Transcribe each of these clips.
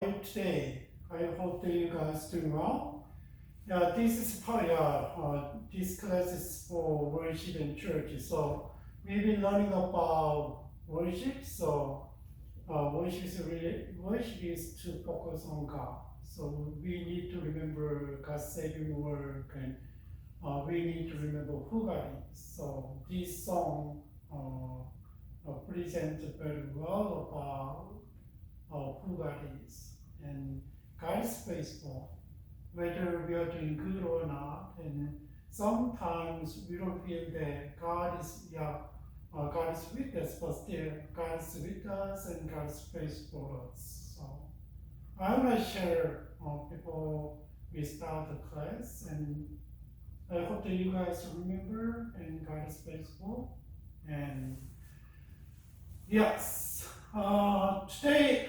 Today. I hope that you guys doing well. Yeah, this is part. This class is for worship and church. So we've been learning about worship. So worship is to focus on God. So we need to remember God's saving work, and we need to remember who God is. So this song presents very well about who God is. And God is faithful, whether we are doing good or not. And sometimes we don't feel that God is with us, but still God is with us and God is faithful to us. So I want to share before we start the class, and I hope that you guys remember and God is faithful. And yes, today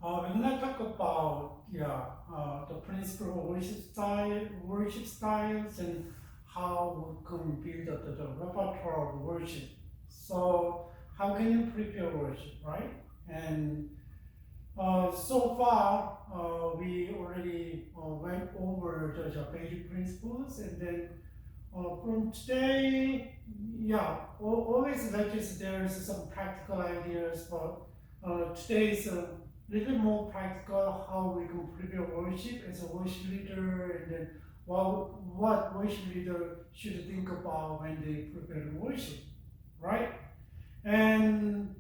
we're gonna talk about the principle of worship styles, and how we can build the repertoire of worship. So how can you prepare worship, right? And so far we already went over the basic principles, and then from today, always like this, there's some practical ideas, but today is a little more practical, how we can prepare worship as a worship leader, and then what worship leader should think about when they prepare worship, right? And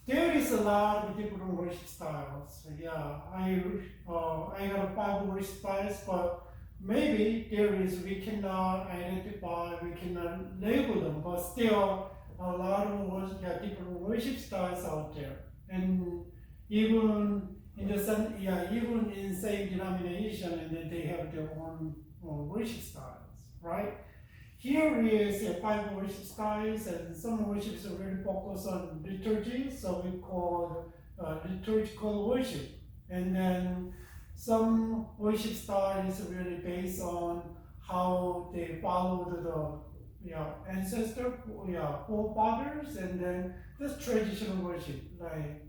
there is a lot of different worship styles. I got 5 worship styles, but maybe we cannot identify, we cannot label them, but still a lot of different worship styles out there. And even even in same denomination, and then they have their own worship styles, right? Here is 5 worship styles, and some worships are really focused on liturgy, so we call liturgical worship. And then some worship style is really based on how they followed the ancestor, forefathers, and then this traditional worship, like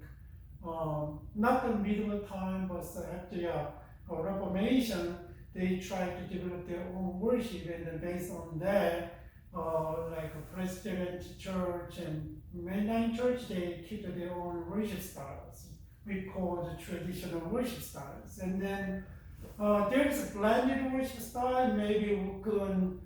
not the medieval time, but after Reformation, they try to develop their own worship, and then based on that, like a Presbyterian church and Mainline church, they keep their own worship styles. We call the traditional worship styles. And then there's a blended worship style. Maybe we can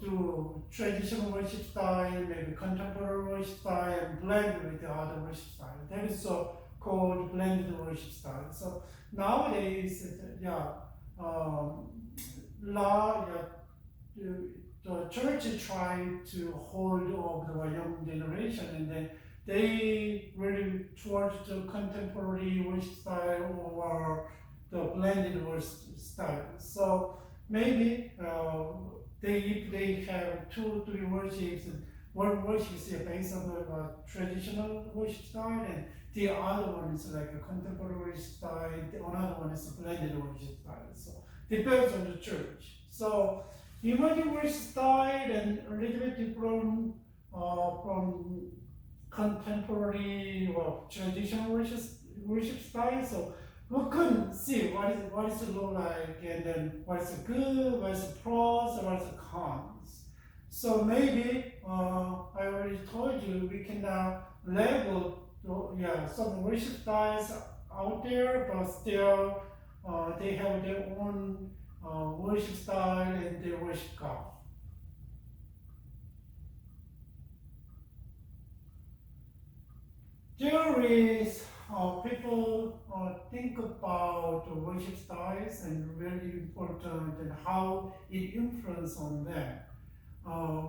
do traditional worship style, maybe contemporary worship style, and blend with the other worship style. That is so called blended worship style. So nowadays, the church is trying to hold over the young generation, and then they really towards the contemporary worship style or the blended worship style. So maybe if they have 2 3 worships, one worship is based on the traditional worship style, and the other one is like a contemporary style, another one is a blended worship style. So depends on the church. So emerging worship style and a little bit different from contemporary or traditional worship style. So we couldn't see what is it look like, and then what is the good, what is the pros, and what is the cons. So maybe I already told you we can label some worship styles out there, but still they have their own worship style, and they worship God. There is people think about the worship styles and really important, and how it influences on them.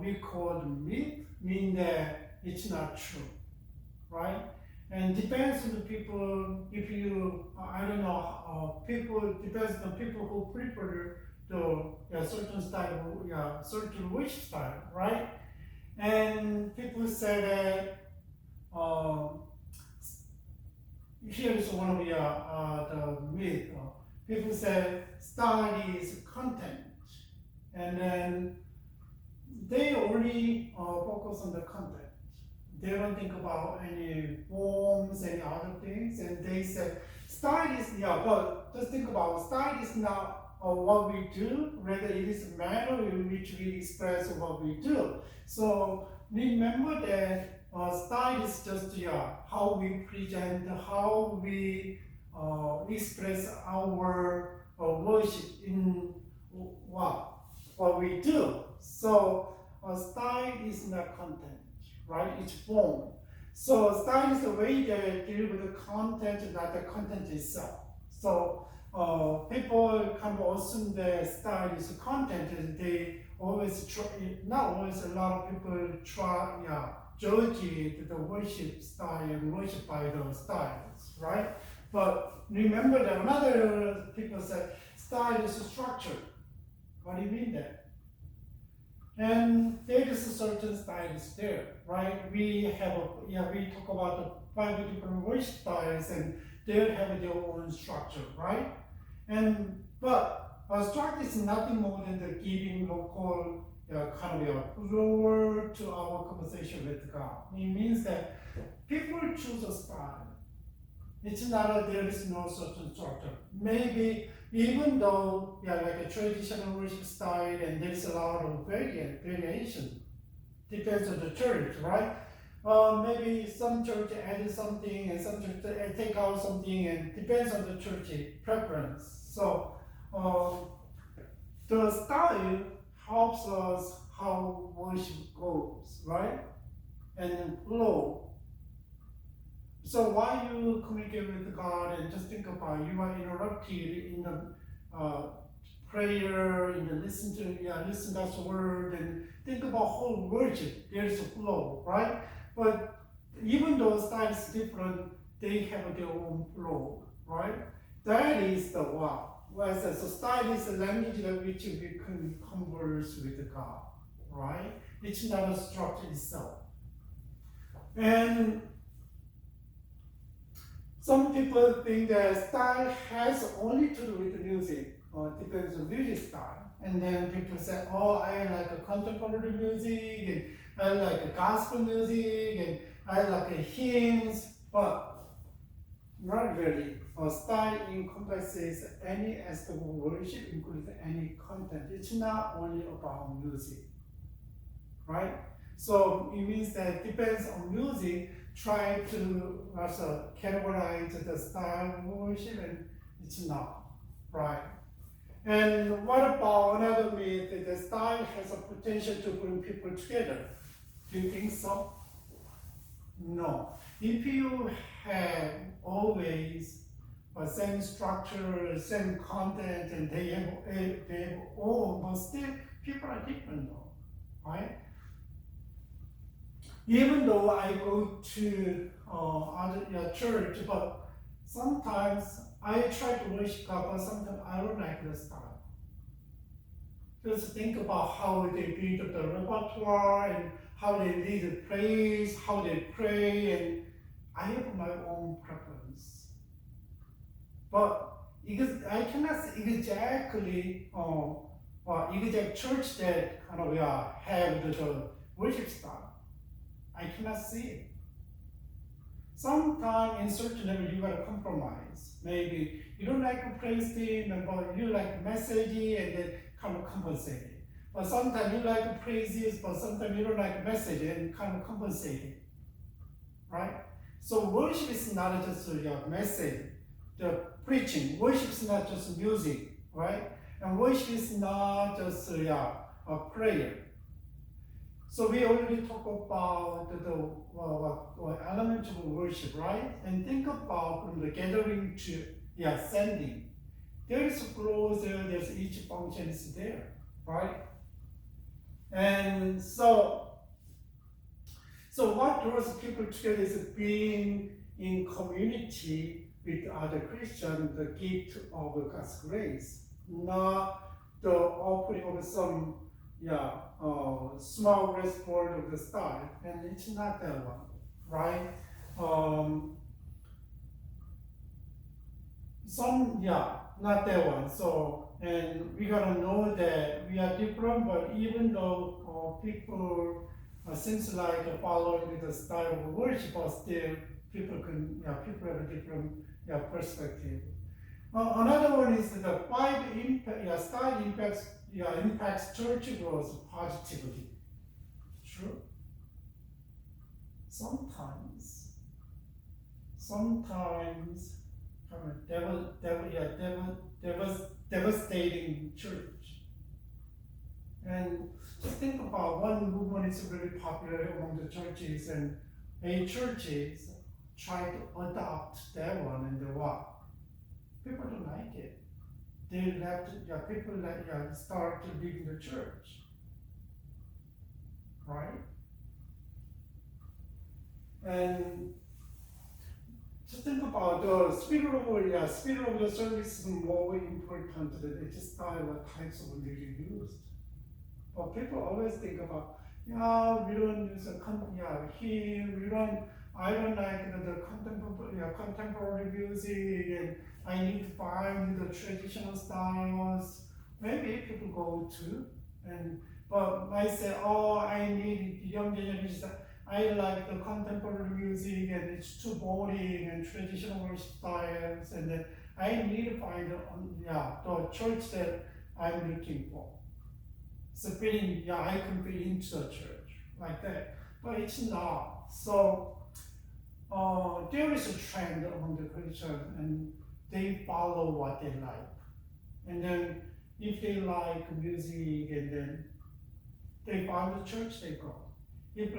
We call the myth, mean that it's not true, right? And depends on the people. If you, I don't know, people depends on people who prefer the certain style, certain worship style, right? And people say that. Here is one of the myth. People say style is content, and then they only focus on the content. they don't think about any forms, any other things, and they say style is but just think about style is not what we do, rather it is a manner in which we express what we do. So remember that style is just how we present, how we express our worship in what we do. So style is not content, right? It's form. So style is the way they deal with the content, not the content itself. So people kind of assume that style is content, and they always try, not always, a lot of people try, judge the worship style and worship by those styles, right? But remember that another people say style is structure. What do you mean that? And there is a certain styles there, right? We talk about the 5 different worship styles, and they have their own structure, right? But a structure is nothing more than the giving local kind of flow to our conversation with God. It means that people choose a style. It's not there is no certain structure. Maybe even though like a traditional worship style, and there's a lot of variation, depends on the church, right? Maybe some church added something and some church take out something, and depends on the church preference. So the style helps us how worship goes, right? And flow. So while you communicate with God and just think about, you are interrupted in the prayer, in the listen God's word, and think about whole worship. There's a flow, right? But even though styles different, they have their own flow, right? That is the wow. So style is the language in which we can converse with God, right? It's not a structure itself. And some people think that style has only to do with the music, or depends on music style. And then people say, oh, I like a contemporary music, and I like a gospel music, and I like hymns, but not really. Style encompasses any aspect of worship, including any content. It's not only about music, right? So it means that it depends on music. Try to also categorize the style of worship, and it's not, right? And what about another myth that the style has a potential to bring people together? Do you think so? No. If you have always the same structure, same content, and they have all, but still people are different though, right? Even though I go to other church, but sometimes I try to worship God, but sometimes I don't like the style. Just think about how they build the repertoire, and how they lead the praise, how they pray, and I have my own preference. But because I cannot say exactly exact church that kind of have the worship style. I cannot see it. Sometimes in certain level you gotta compromise. Maybe you don't like a praise team, but you like messaging, and then kind of compensate it. But sometimes you like praises, but sometimes you don't like message, and kind of compensate it. Right? So worship is not just a message, the preaching. Worship is not just music, right? And worship is not just a prayer. So we already talked about the element of worship, right? And think about from the gathering to sending. There is a flow there, there's each function is there, right? And so what draws people together is being in community with other Christians, the gift of God's grace, not the offering of some small response of the style, and it's not that one, right? Not that one. So, and we gotta know that we are different, but even though people seems like following the style of worship, but still people have a different perspective. Another one is the style impacts church growth positively. True. Sometimes, devastating church. And just think about one movement is really popular among the churches, and many churches try to adopt that one, and what? People don't like it. They left. People start leaving the church, right? And just think about the spirit of the service is more important than the style or types of music used. But people always think about, we don't use a I don't like the contemporary music, and I need to find the traditional styles. Maybe people go to, but I say, I need young generation. I like the contemporary music, and it's too boring and traditional styles, and then I need to find the church that I'm looking for. I can fit into the church like that, but it's not. So there is a trend among the Christians, and they follow what they like. And then if they like music, and then they find the church, they go. If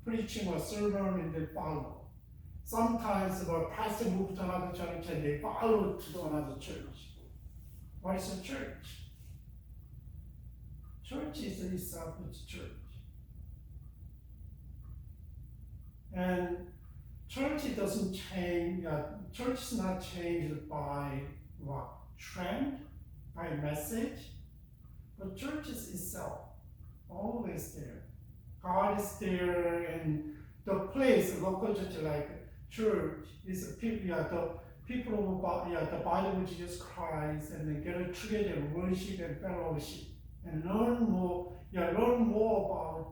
preaching or sermon, and they follow. Sometimes the pastor moves to another church, and they follow to another church. What is a church? Church is an established church. And church doesn't change, church is not changed by what? Trend, by message, but church is itself, always there. God is there, and the place, local church like church, is the people about the body of Jesus Christ, and they get together and worship and fellowship, and learn more about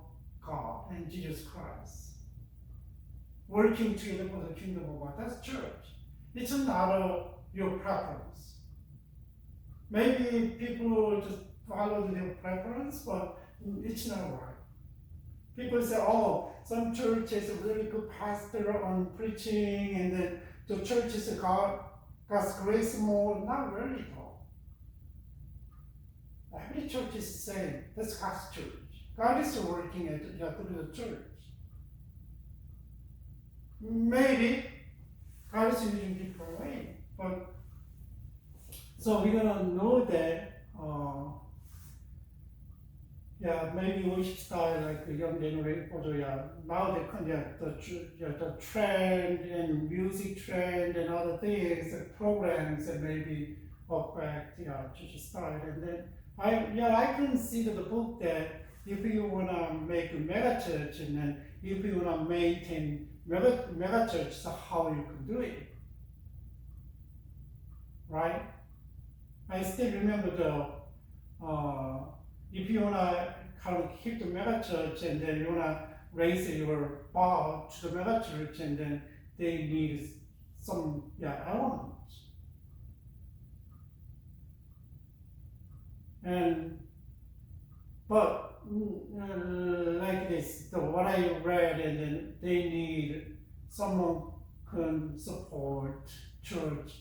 God and Jesus Christ. Working together for the kingdom of God. That's church. It's not your preference. Maybe people just follow their preference, but it's not right. People say, some church has a really good pastor on preaching, and then the church is God's grace more. Not really, though. Every church is the same. That's God's church. God is working through the church. Maybe God is using different way, but so we're gonna know that. Maybe worship style like the young generation. Now the trend and music trend and other things, the programs that maybe affect church style. And then I consider the book that if you wanna make a mega church, and then if you wanna maintain mega church, so how you can do it, right? I still remember if you wanna kind of keep the mega church, and then you wanna raise your bar to the mega church, and then they need some elements. But like this, what I read, and then they need someone can support church,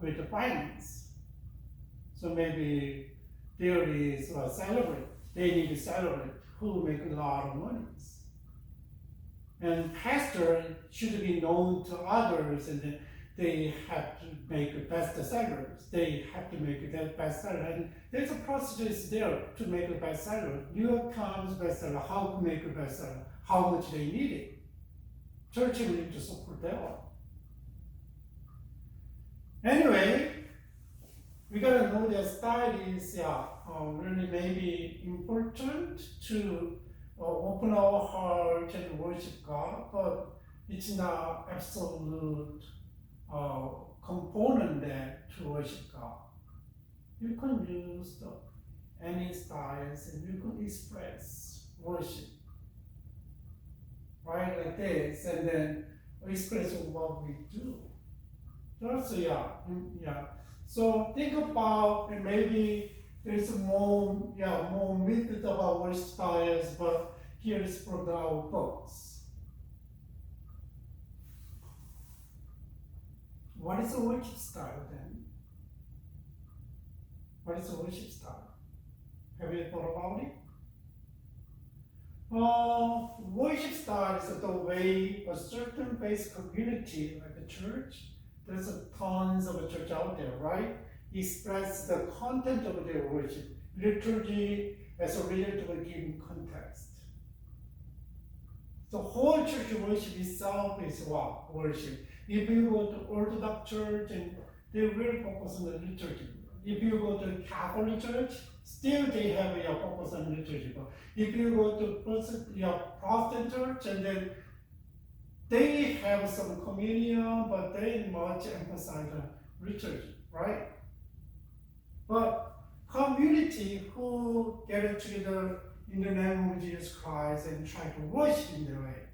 with the finance. So maybe there is celebrate. They need to celebrate who make a lot of money. And pastor should be known to others, and then they have to make best sellers. They have to make that bestseller, and there's a process there to make a bestseller. New York Times bestseller, how to make a bestseller, how much they need it. Church will need to support that one. Anyway, we gotta know that style is really maybe important to open our heart and worship God, but it's not absolute component there to worship God. You can use any styles, and you can express worship, right, like this, and then express what we do. That's yeah. So think about, and maybe there's more myths about worship styles, but here is from our books. What is a worship style then? What is a worship style? Have you thought about it? Worship style is the way a certain faith community, like a church, there's tons of a church out there, right? Express the content of their worship, liturgy as a result of a given context. The whole church worship itself is what? Worship. If you go to Orthodox church, and they really focus on the liturgy. If you go to Catholic church, still they have a focus on liturgy. But if you go to Protestant church, and then they have some communion, but they much emphasize the liturgy, right? But community who get together in the name of Jesus Christ and try to worship in their way,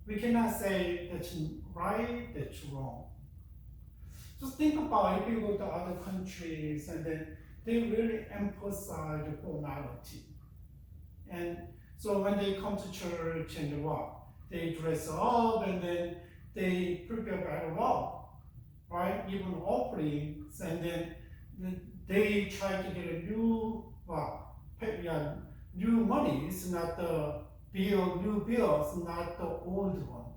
we cannot say that's right, that's wrong. Just think about if you go to other countries, and then they really emphasize the formality. And so when they come to church and what, they dress up, and then they prepare very well, right? Even offerings, and then they try to get a new money. It's not the new bills, not the old one.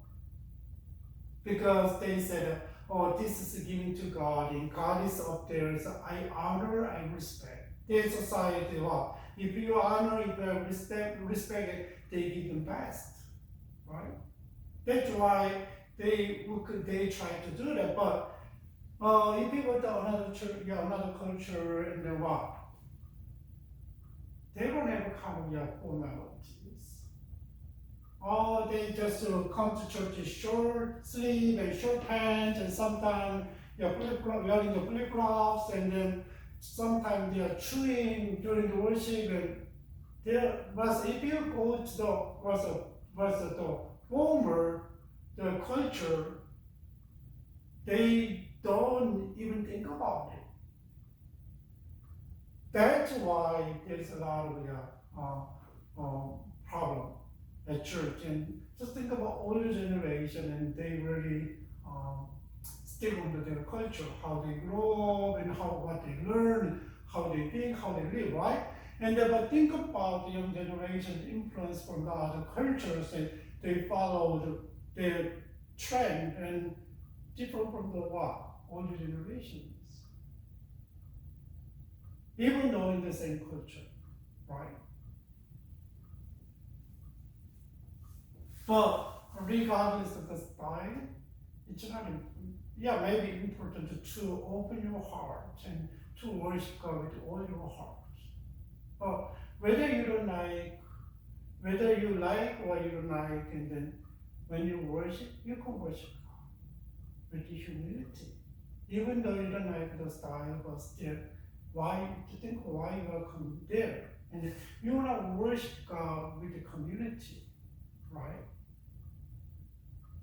Because they said, oh, this is given to God, and God is up there, so I honor, I respect. Their society, what? If you honor, if you respect it, they give them best, right? That's why they try to do that. But if you go to another church, another culture, and then what? They don't have kind of formalities. Oh, they just come to church in short sleeve and short pants, and sometimes wearing the flip flops, and then sometimes they are chewing during the worship. And but if you go to the former culture, they don't even think about it. That's why there's a lot of problem at church. And just think about older generation, and they really stick onto their culture, how they grow up, and what they learn, how they think, how they live, right? And but think about the young generation influence from the other cultures, and they follow their trend and different from the older generations. Even though in the same culture, right? But regardless of the style, it's not maybe important to open your heart and to worship God with all your heart. But whether you like or you don't like, and then when you worship, you can worship God with humility. Even though you don't like the style, but still, why you are coming there? And you want to worship God with the community, right?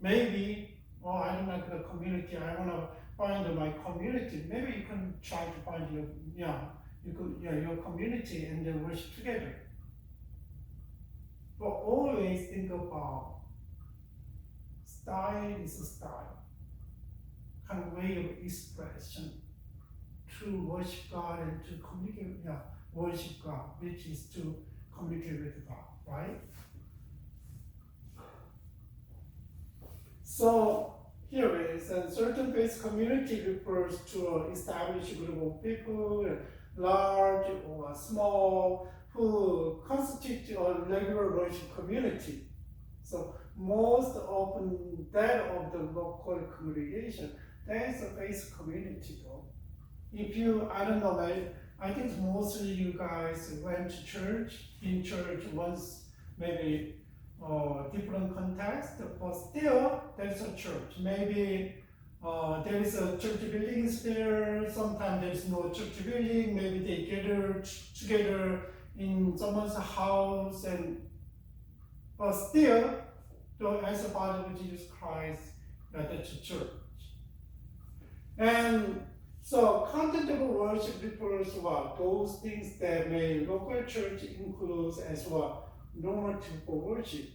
Maybe, I don't like the community, I want to find my community. Maybe you can try to find your community and then worship together. But always think about style is a style, kind of way of expression to worship God and to communicate, worship God, which is to communicate with God, right? So here is a certain faith community refers to an established group of people, large or small, who constitute a regular worship community. So most often that of the local congregation, that is a faith community though. If you, I don't know, I think mostly you guys went to church, in church once, maybe different context, but still there's a church. Maybe there is a church buildings there. Sometimes there is no church building. Maybe they gather together in someone's house, but still, as a body of Jesus Christ, that's a church. And so, content of worship refers to those things that may local church includes as normal typical worship.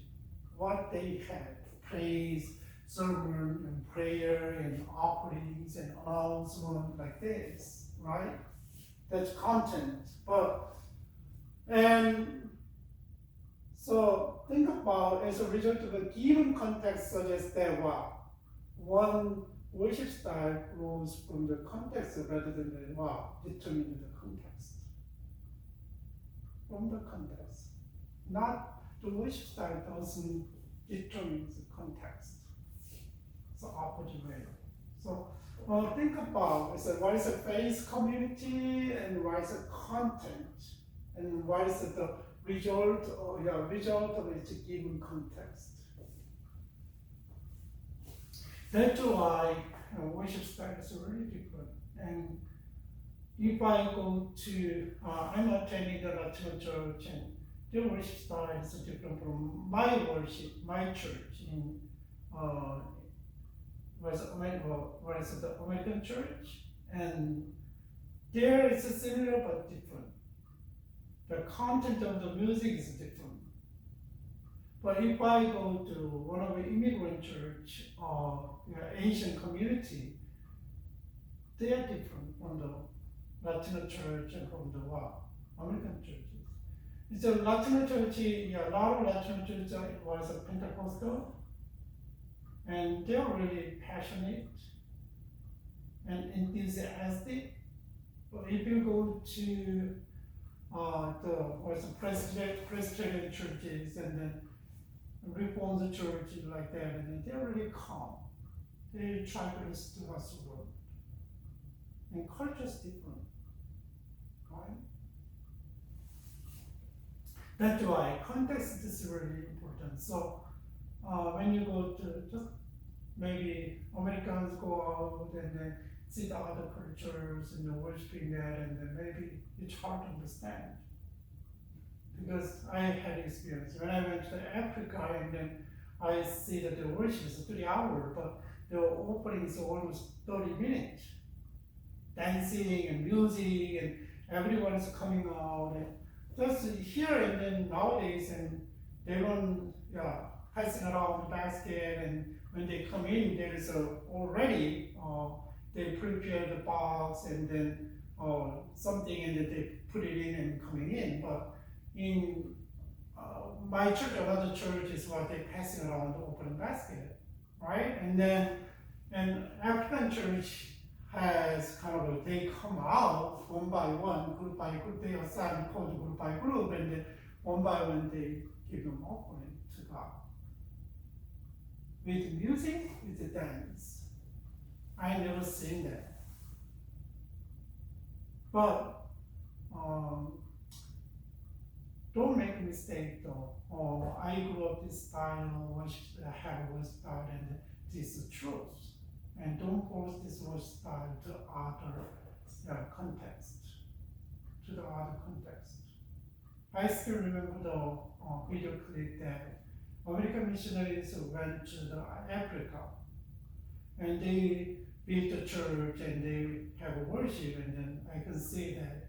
What they have, praise, sermon, and prayer, and offerings, and announcement like this, right? That's content. And so think about as a result of a given context suggests that one worship style grows from the context rather than determining the context. From the context. Not the worship style doesn't determine the context. It's the opposite way. So think about what is a faith community and what is a content and what is the result of its given context. That's why worship style is really different. And if I go to, I'm attending the Latino church, and their worship style is different from my church in the American church, and there it's similar but different. The content of the music is different. But if I go to one of the immigrant church or Asian community, they are different from the Latino church and from the American churches. It's a Latino church, a lot of Latino churches was a Pentecostal, and they're really passionate and enthusiastic. But if you go to Presbyterian churches and then Reformed churches like that, and they're really calm. They try to listen to God's word. And culture is different, right? That's why context is really important. So when you go to just maybe Americans go out and then see the other cultures and worshiping that, and then maybe it's hard to understand. Because I had experience when I went to Africa, and then I see that the worship is 3 hours, but the opening is almost 30 minutes. Dancing and music, and everyone is coming out. And just here and then nowadays, and they run passing around the basket, and when they come in, there is already they prepare the box and then something, and then they put it in and coming in. But in my church, another church is what they passing around the open basket, right? And then an African church has kind of they come out one by one, group by group. They assign called group by group, and then one by one they give them offering to God. With music, with the dance. I never seen that. But don't make a mistake though. I grew up this style, I have one style, and this is truth. And don't force this one style to other context, to the other context. I still remember the video clip that American missionaries went to Africa, and they built a church and they have a worship, and then I can see that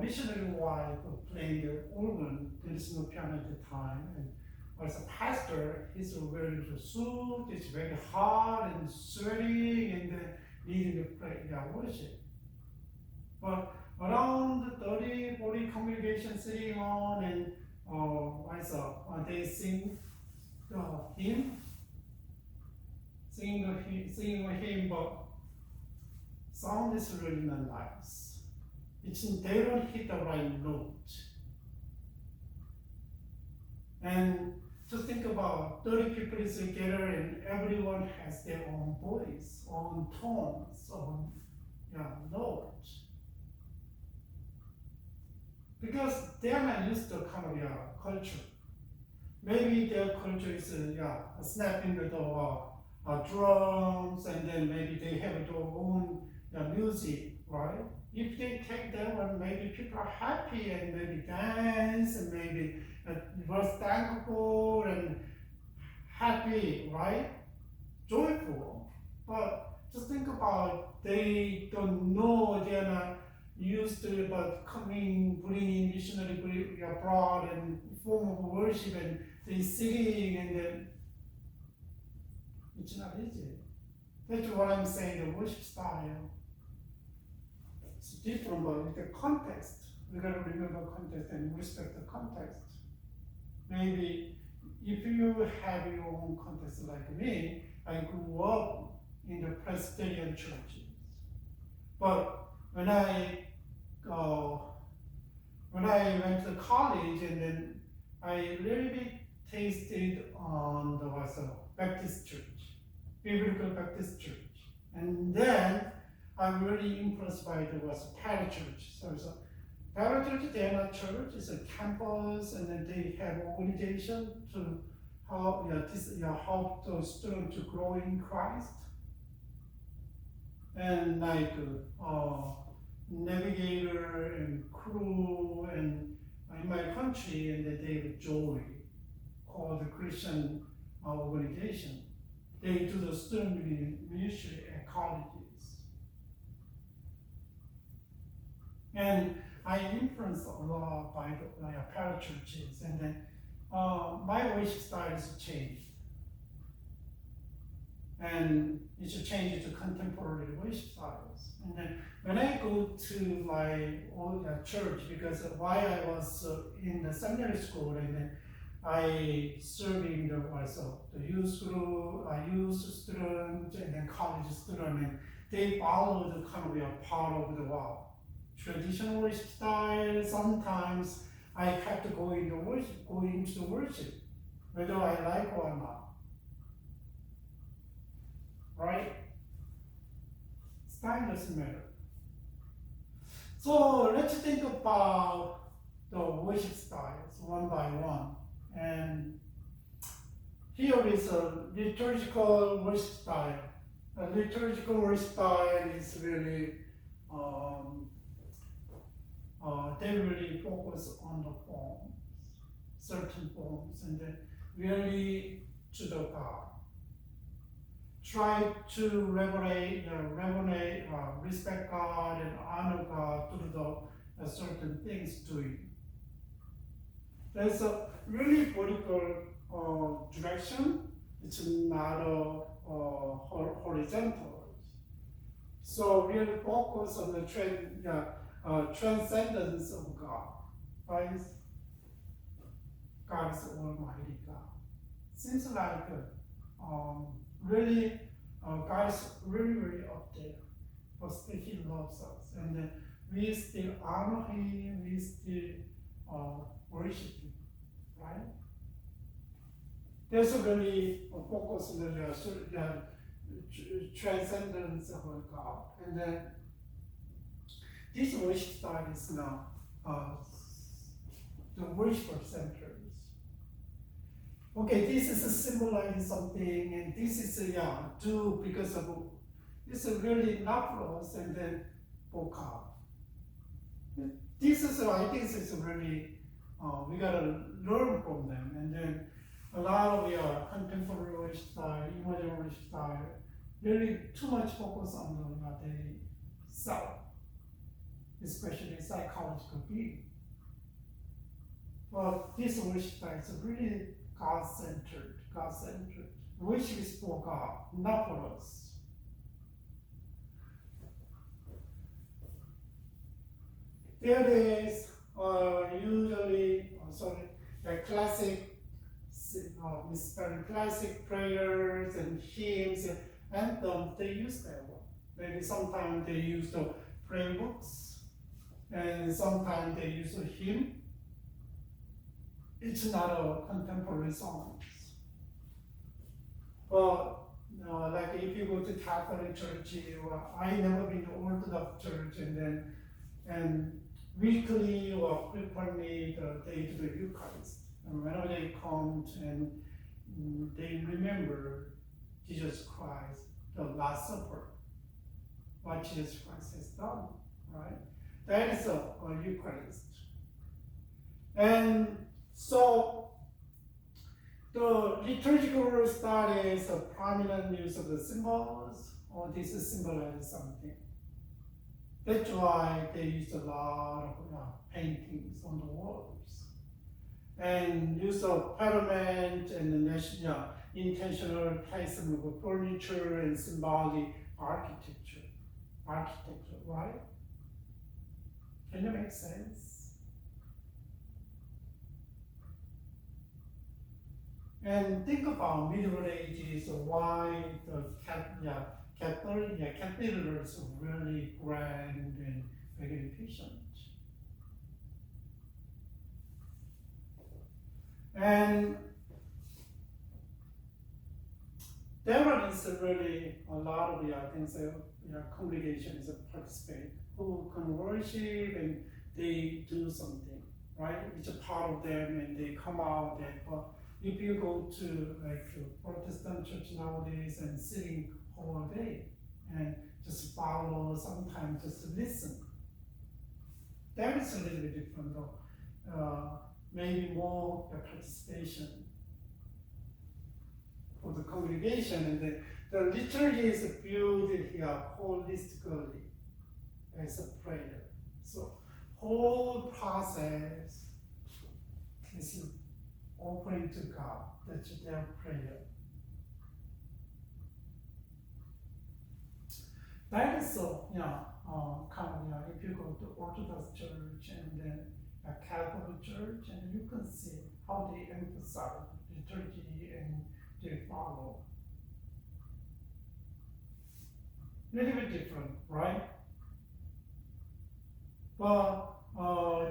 missionary wife playing the organ. There is no piano at the time, and as a pastor, he's wearing a suit. It's very hot and sweaty, and then leading the worship. But around 30, 40 congregations sitting on, and they sing the hymn, singing a hymn, but sound is really not nice. They don't hit the right note. And just think about 30 people is together, and everyone has their own voice, own tones, own notes. Because they are not used to kind of culture. Maybe their culture is snapping the drums, and then maybe the music, right? If they take that one, maybe people are happy and maybe dance and maybe was thankful and happy, right? Joyful. But just think about they don't know, they're not used to it, but bringing missionary abroad and form of worship and they singing and then it's not easy. That's what I'm saying, the worship style. It's different, but the context. We gotta remember context and respect the context. Maybe if you have your own context like me, I grew up in the Presbyterian churches. But when I went to college and then I really tasted on the Baptist church, biblical Baptist church. And then I'm really impressed by the parachurch. So it's a parachurch, they're not church, it's a campus, and then they have organization to help the student to grow in Christ. And like navigator and crew and in my country, and then they have Joy called the Christian organization. They do the student ministry at colleges. And I influenced a lot by the parachurches, and then my worship style has changed. And it should change to contemporary worship styles. And then when I go to my old church, because while I was in the seminary school, and then I served in the youth group, youth student, and then college student, and they follow the kind of a part of the traditional worship style. Sometimes I have to go into the worship, whether I like or not. Right? Style doesn't matter. So let's think about the worship styles one by one. And here is a liturgical worship style. A liturgical worship style is really, they really focus on the forms, certain forms, and then really to the God. Try to respect God and honor God through the certain things doing. There's a really vertical direction. It's not horizontal. So really focus on the transcendence of God. Right? God is Almighty God. Seems like really, God is really, really up there, but still He loves us, and we still honor Him, we still worship Him, right? There's a really focus on the transcendence of God, and then this worship style is now the worshiper centers. Okay, this is symbolizing something, and this is do because of this is really not for us, and then for God. This is really we gotta learn from them, and then a lot of contemporary worship style, emerging worship style, really too much focus on the self, especially psychological being. But this worship style is really God-centered. Worship is for God, not for us. There is usually classic, classic prayers and hymns and anthems. They use that one. Maybe sometimes they use the prayer books, and sometimes they use a hymn. It's not a contemporary songs. But like if you go to Catholic church, I never been to Orthodox church, and weekly or frequently they do the Eucharist. And whenever they come and they remember Jesus Christ, the Last Supper. what Jesus Christ has done, right? That is a Eucharist. And so the liturgical studies a prominent use of the symbols, or this symbolizes something. That's why they use a lot of paintings on the walls. And use of pediment and intentional placement of furniture and symbolic architecture, right? Can it make sense? And think about Middle Ages, why the cathedrals are really grand and magnificent. And there is really a lot of things congregations participate who can worship and they do something, right? It's a part of them and they come out there. But if you go to like a Protestant church nowadays and sitting all day and just follow, sometimes just listen, that is a little bit different though. Maybe more participation for the congregation, and the liturgy is built here holistically as a prayer. So whole process is offering to God. That's their prayer. That is so, if you go to Orthodox Church and then a Catholic Church, and you can see how they emphasize liturgy and they follow. A little bit different, right? But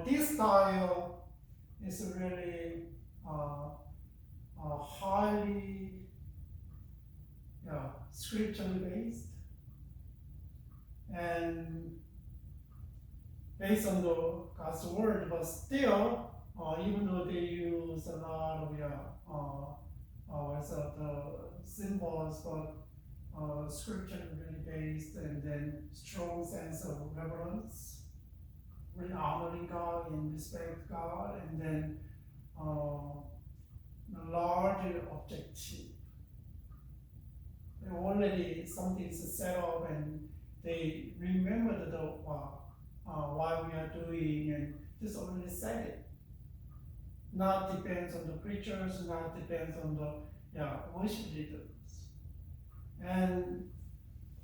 this style is really highly scripturally based and based on the God's word, but still, even though they use a lot of the symbols, but scripturally based, and then strong sense of reverence, really honoring God and respect God, and then larger objective. Already something is set up, and they remember why we are doing, and just already said it. Not depends on the preachers, not depends on the worship leaders. And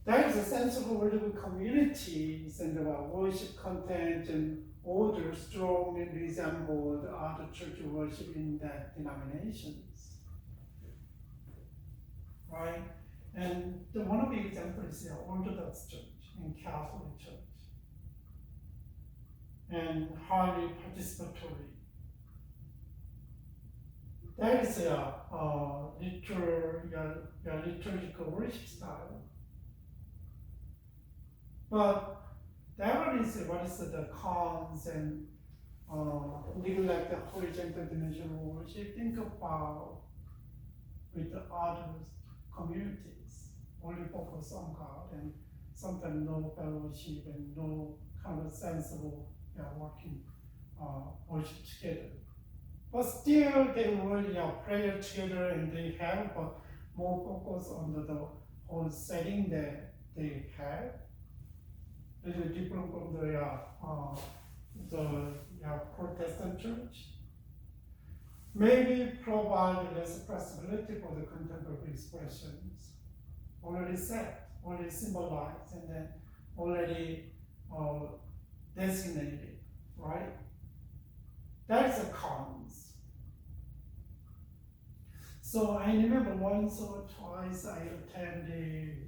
there is a sense of worship communities and the worship content and order strongly resemble the other church worship in that denominations. Right? And one of the examples is the Orthodox Church and Catholic Church. And highly participatory. That is a liturgical worship style. But that one is what is the cons and neglect the horizontal dimensional worship. Think about with the other communities, only focus on God and sometimes no fellowship and no kind of sensible working worship together. But still they will pray together, and they have more focus on the whole setting that they have. It is different from the Protestant church. Maybe provide less flexibility for the contemporary expressions. Already set, already symbolized, and then already designated, right? That is a cons. So I remember once or twice I attended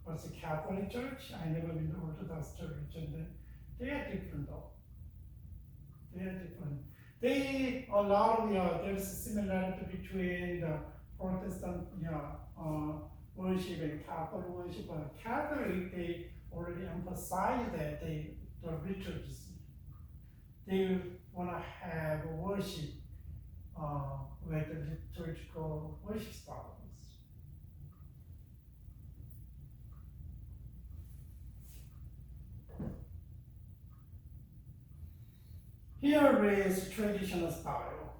was the Catholic Church. I never been to Orthodox Church, and then they are different though. They are different. They a lot of there's a similarity between the Protestant worship and Catholic worship. But Catholic they already emphasize that the liturgy. They want to have worship with the liturgical worship styles. Here is traditional style.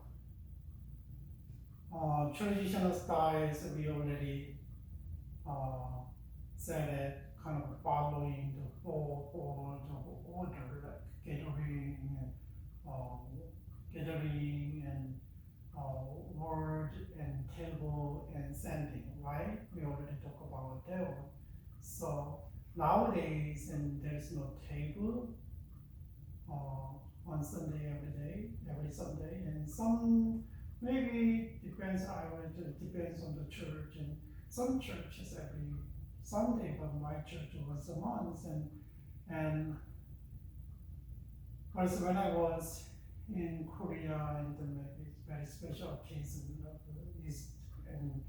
Traditional styles we already said it, kind of following the four order, like gathering and word and table and sending, right? We already talked about that. So nowadays, and there's no table on Sunday every Sunday, and some maybe depends. Depends on the church, and some churches every Sunday, but my church was a month, and also when I was in Korea, and then maybe it's very special occasion of East and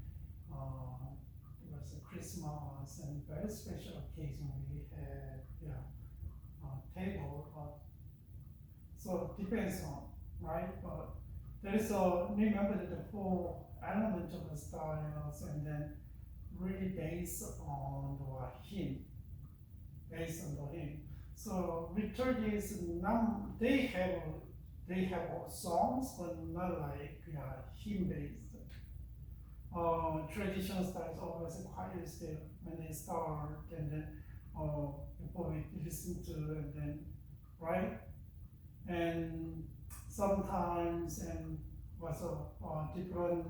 it was a Christmas and very special occasion we had table. So it depends on, right? But there is remember that the four elements of the styles, and then really based on the hymn, So liturgies now they have songs, but not like hymn based. Traditional styles always choir still when they start, and then before we listen to, and then right, and sometimes and also different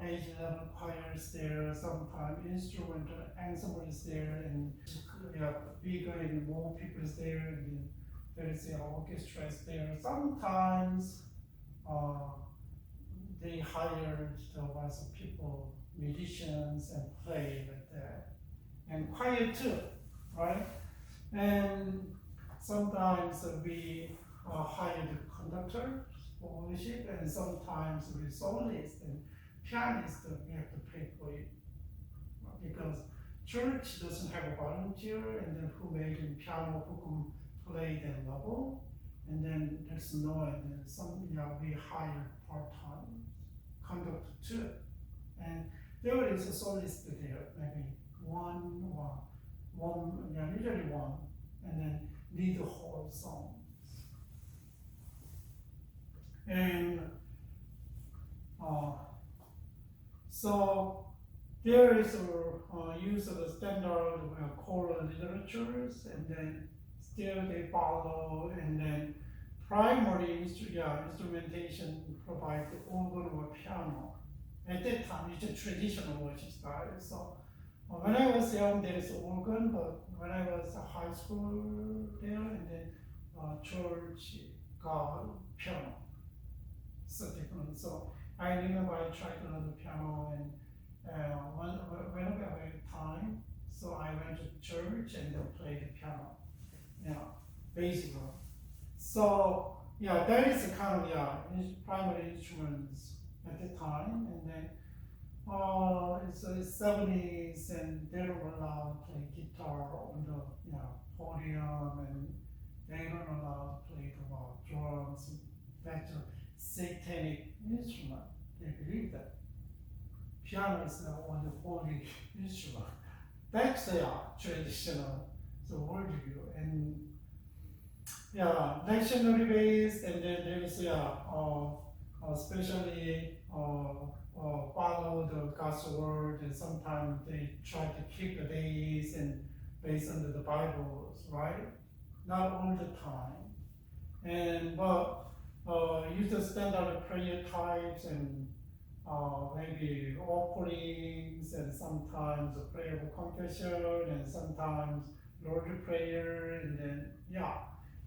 age level choirs there, sometimes instrumental ensembles there, and bigger and more people there, and there is orchestras there. Sometimes they hired was people, musicians, and play like that, and choir too, right? And sometimes we hired conductor for worship, and sometimes we soloist and pianist we have to pay for it, because church doesn't have a volunteer, and then who made in piano, who can play the level, and then there's no, and then we hire part-time conductor too, and there is a soloist there, maybe usually one, and then lead the whole song. And so there is a use of the standard choral literatures, and then still they follow, and then primary instrumentation provide the organ or piano. At that time, it's a traditional worship style. So when I was young, there is organ, but when I was high school there, and then church got piano. So different. So I remember I tried to learn the piano, and whenever I had time, so I went to church and then played the piano, basically. So that is the kind of primary instruments at the time, and then it's the 70s, and they don't allow to play guitar on the podium, and they don't allow to play the drums. That's a satanic instrument. They believe that piano is the only holy instrument. That's the traditional worldview, and lectionary based, and then there's especially follow the God's word, and sometimes they try to keep the days and based on the Bibles, right? Not all the time, and but use the standard prayer types, and maybe offerings, and sometimes a prayer of confession, and sometimes Lord's Prayer, and then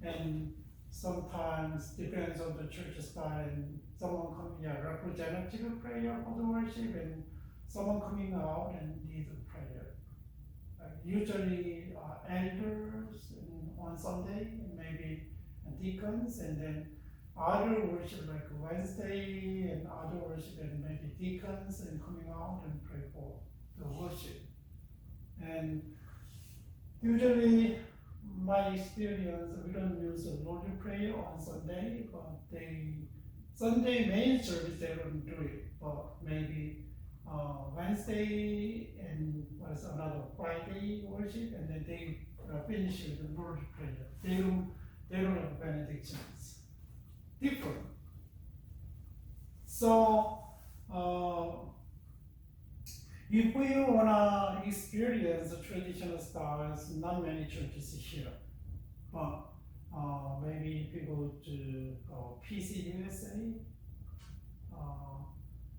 and sometimes depends on the church style, and someone coming representative prayer for the worship, and someone coming out and lead the prayer. Usually elders on Sunday, and maybe deacons, and then other worship like Wednesday, and other worship, and maybe deacons, and coming out and pray for the worship. And usually, my experience, we don't use the Lord's Prayer on Sunday, but Sunday main service they don't do it, but maybe Wednesday and was another Friday worship, and then they finish with the Lord's Prayer. They don't have benedictions. different. So if we wanna experience the traditional styles, not many churches here, but maybe people to PC USA,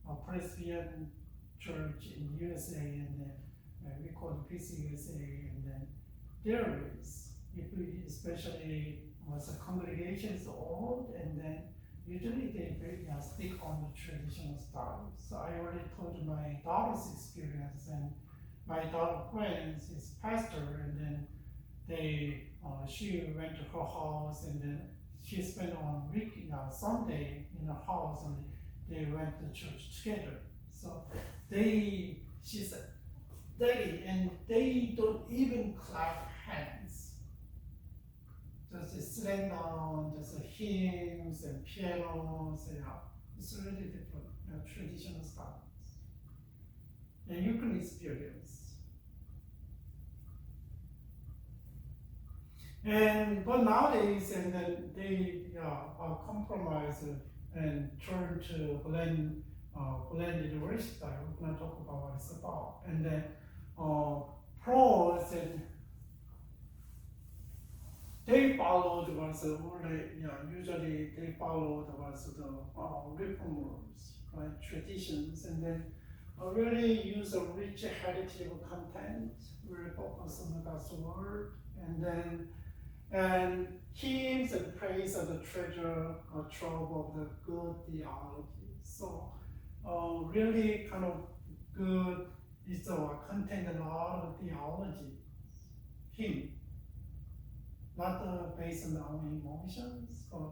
a Presbyterian church in USA, and then we call it PC USA, and then there is, if we, especially once a congregation is old, and then usually they stick on the traditional style. So I already told you my daughter's experience, and my daughter's friends is pastor, and then she went to her house, and then she spent on Sunday in her house, and they went to church together. So she said, Daddy, and they don't even clap hands. Just sitting down, just hymns and pianos, it's really different, traditional styles. And you can experience. But nowadays, and then they compromise and turn to blended worship style. We're gonna talk about what it's about. And then pros, and they followed what's usually they followed what's the reformers, right, traditions, and then really use a rich heritage content, really focus on God's word, and hymns and praise of the treasure trove of the good theology. So really kind of good is contain a lot of theology, hymn, not based on our emotions, but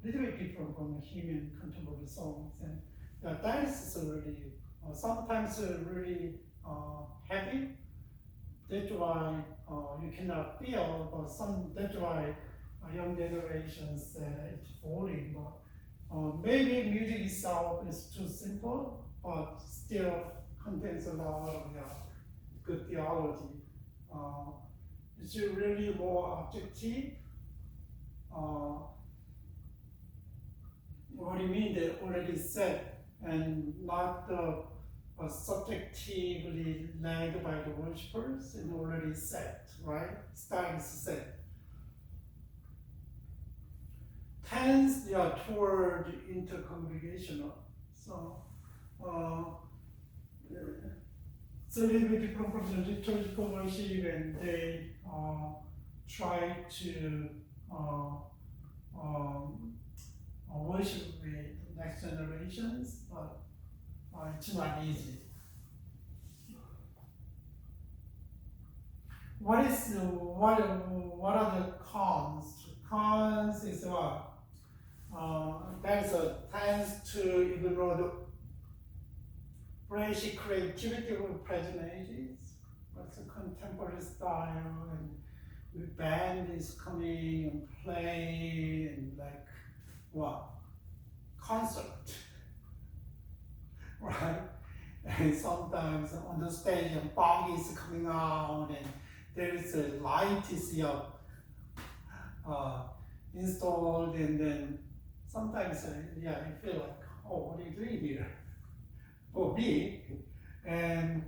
little bit different from hymn and contemporary songs. And that is really sometimes really heavy. That's why you cannot feel, but that's why young generations say it's boring. But maybe music itself is too simple, but still contains a lot of good theology. It's really more objective. What do you mean? They already said, and not subjectively led by the worshippers, and already set, right? Style is set. Tends toward intercongregational. So it's a little bit different from the liturgical worship, and they try to worship with next generations, but it's not easy. What are the cons? Cons is what? There's a tends to ignore the fresh creativity of present ages. What's the contemporary style, and the band is coming and play, and like what? Concert. Right? And sometimes on the stage, a fog is coming out, and there is a light is installed, and then sometimes you feel like, oh, what are you doing here? For me, and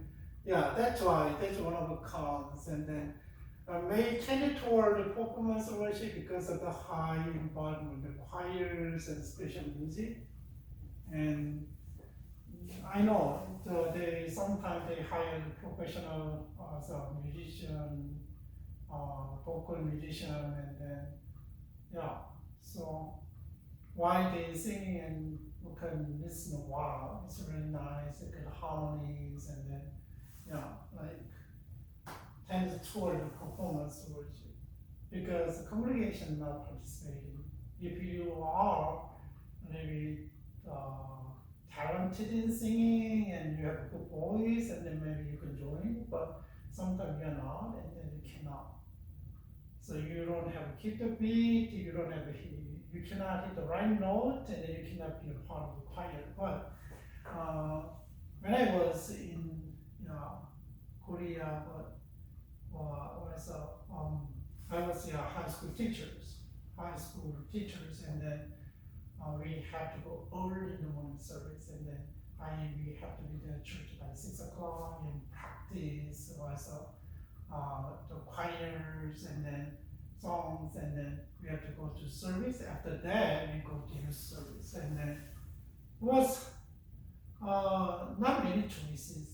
that's one of the cons. And then may tend toward the performance worship because of the high involvement of the choirs and special music. And I know sometimes they hire professional musician, vocal musician, and then so while they sing, and you can listen, wow, it's really nice, good harmonies, and then tends toward the performance worship, because the congregation not participating. If you are maybe talented in singing and you have a good voice, and then maybe you can join, but sometimes you're not, and then you cannot. So you don't have to keep the beat, you cannot hit the right note, and then you cannot be a part of the choir. But when I was in Korea, I was high school teachers, and then we have to go early in the morning service, and then we have to be there at church by 6 o'clock and practice also the choirs and then songs, and then we have to go to service. After that, we go to youth service, and then was not many choices.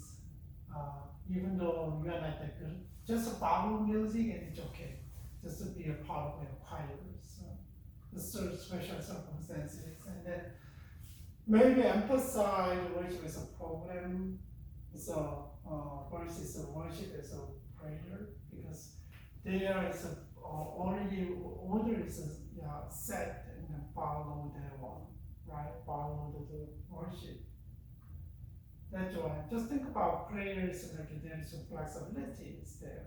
Even though we are not that good, just follow music and it's okay. Just to be a part of the choirs. The special circumstances, and then maybe emphasize worship as a program, so versus worship as a prayer, because there is already order is set, and then follow that one, right? Follow the worship. That's why. Just think about prayers, like there is a flexibility is there.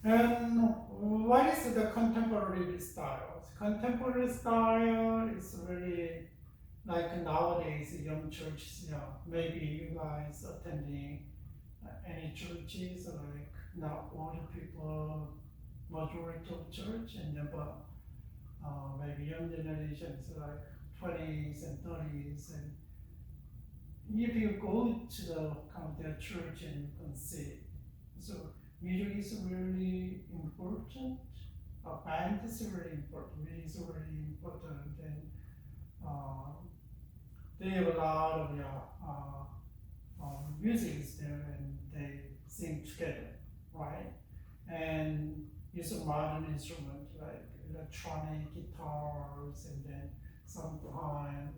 And what is the contemporary style? Contemporary style is really like nowadays young churches. Maybe you guys attending any churches, like not older people, majority of church, and then but maybe young generations like 20s and 30s, and if you go to the kind of their church and you can see, so music is really important. Band is really important. Music is really important, and they have a lot of music is there, and they sing together, right? And use a modern instrument like electronic guitars, and then sometimes